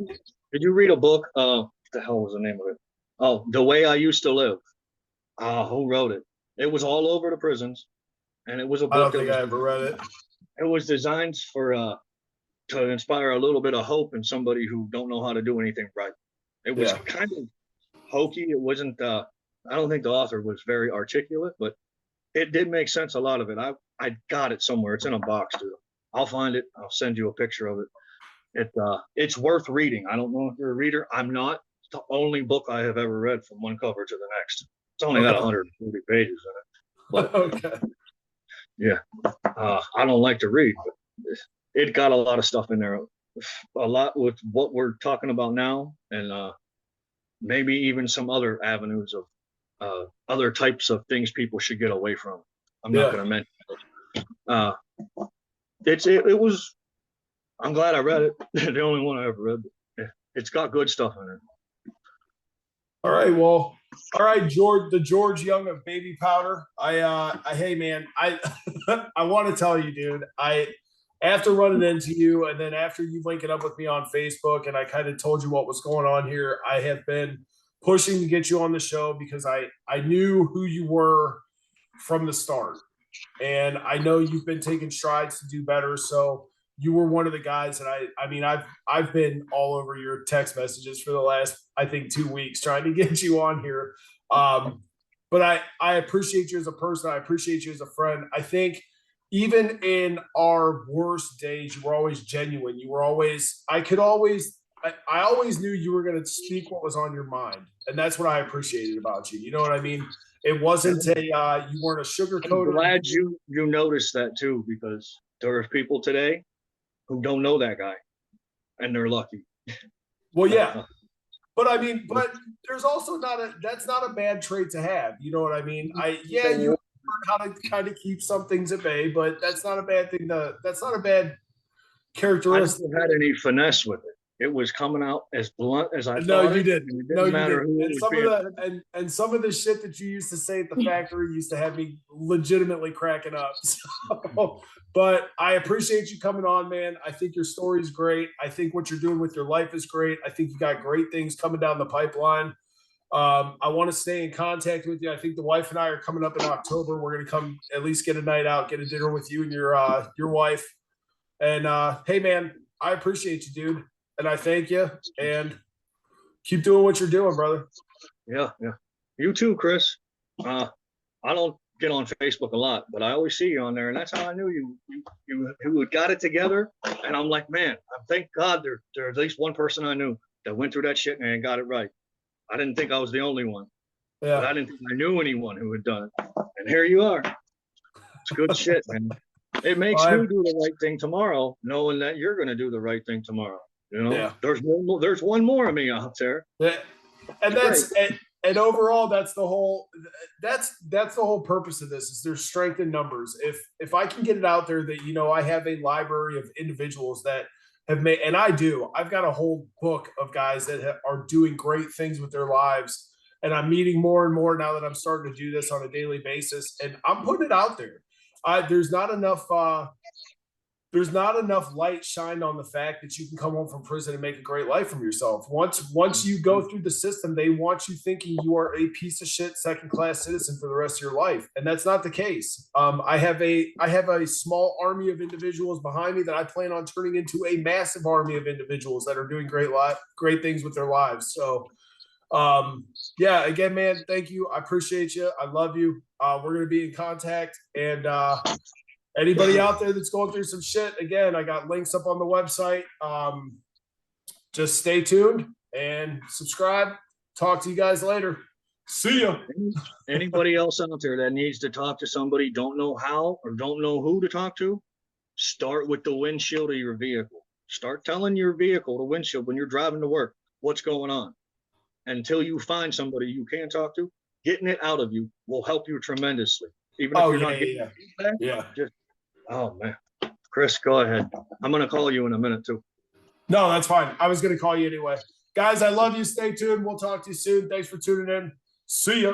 you read a book? What the hell was the name of it? Oh, The Way I Used to Live. Who wrote it? It was all over the prisons, and it was a book. I don't think I ever read it. It was designed to inspire a little bit of hope in somebody who don't know how to do anything right. It was kind of hokey. It wasn't. I don't think the author was very articulate, but it did make sense, a lot of it. I got it somewhere. It's in a box, dude. I'll find it. I'll send you a picture of it. It's worth reading. I don't know if you're a reader. I'm not. It's the only book I have ever read from one cover to the next. It's only got 140 pages in it. But Okay. yeah, I don't like to read, but it got a lot of stuff in there. A lot with what we're talking about now, and maybe even some other avenues of other types of things people should get away from. I'm not going to mention it. It was. I'm glad I read it. The only one I ever read. It's got good stuff in it. All right. Well, all right, George, the George Young of Baby Powder. Hey man, I I want to tell you, dude, after running into you and then after you linking up with me on Facebook and I kind of told you what was going on here, I have been pushing to get you on the show because I knew who you were from the start. And I know you've been taking strides to do better. So you were one of the guys that I mean, I've been all over your text messages for the last, I think, 2 weeks trying to get you on here. But I appreciate you as a person. I appreciate you as a friend. I think even in our worst days, you were always genuine. You were always, I always knew you were going to speak what was on your mind. And that's what I appreciated about you. You know what I mean? It wasn't you weren't a sugarcoater. I'm glad you noticed that too, because there are people today who don't know that guy, and they're lucky. Well, yeah. But I mean, but there's also that's not a bad trait to have. You know what I mean? You learn how to kind of keep some things at bay, but that's not a bad thing that's not a bad characteristic. I never had any finesse with it. It was coming out as blunt as I No, thought. you didn't. It didn't matter who and some of the and some of the shit that you used to say at the factory used to have me legitimately cracking up. So, but I appreciate you coming on, man. I think your story's great. I think what you're doing with your life is great. I think you got great things coming down the pipeline. I want to stay in contact with you. I think the wife and I are coming up in October. We're gonna come at least get a night out, get a dinner with you and your wife. And hey, man, I appreciate you, dude. And I thank you, and keep doing what you're doing, brother. Yeah. You too, Chris. I don't get on Facebook a lot, but I always see you on there, and that's how I knew you had got it together. And I'm like, man, thank God there's at least one person I knew that went through that shit and got it right. I didn't think I was the only one. Yeah. But I didn't think I knew anyone who had done it. And here you are. It's good shit, man. It makes me do the right thing tomorrow, knowing that you're going to do the right thing tomorrow. You know, there's one more of me out there. Yeah. And and overall, that's the whole purpose of this is there's strength in numbers. If I can get it out there that, you know, I have a library of individuals that have made, and I've got a whole book of guys that are doing great things with their lives. And I'm meeting more and more now that I'm starting to do this on a daily basis, and I'm putting it out there. There's not enough light shined on the fact that you can come home from prison and make a great life from yourself. Once you go through the system, they want you thinking you are a piece of shit, second-class citizen for the rest of your life, and that's not the case. I have a small army of individuals behind me that I plan on turning into a massive army of individuals that are doing great things with their lives. So, yeah, again, man, thank you. I appreciate you. I love you. We're gonna be in contact, and anybody out there that's going through some shit, again, I got links up on the website. Just stay tuned and subscribe. Talk to you guys later. See ya. Anybody else out there that needs to talk to somebody, don't know how or don't know who to talk to, start with the windshield of your vehicle. Start telling your vehicle, the windshield, when you're driving to work, what's going on. Until you find somebody you can talk to, getting it out of you will help you tremendously. Even if you're not getting feedback, just, oh man, Chris, go ahead. I'm going to call you in a minute too. No, that's fine. I was going to call you anyway. Guys, I love you. Stay tuned. We'll talk to you soon. Thanks for tuning in. See ya.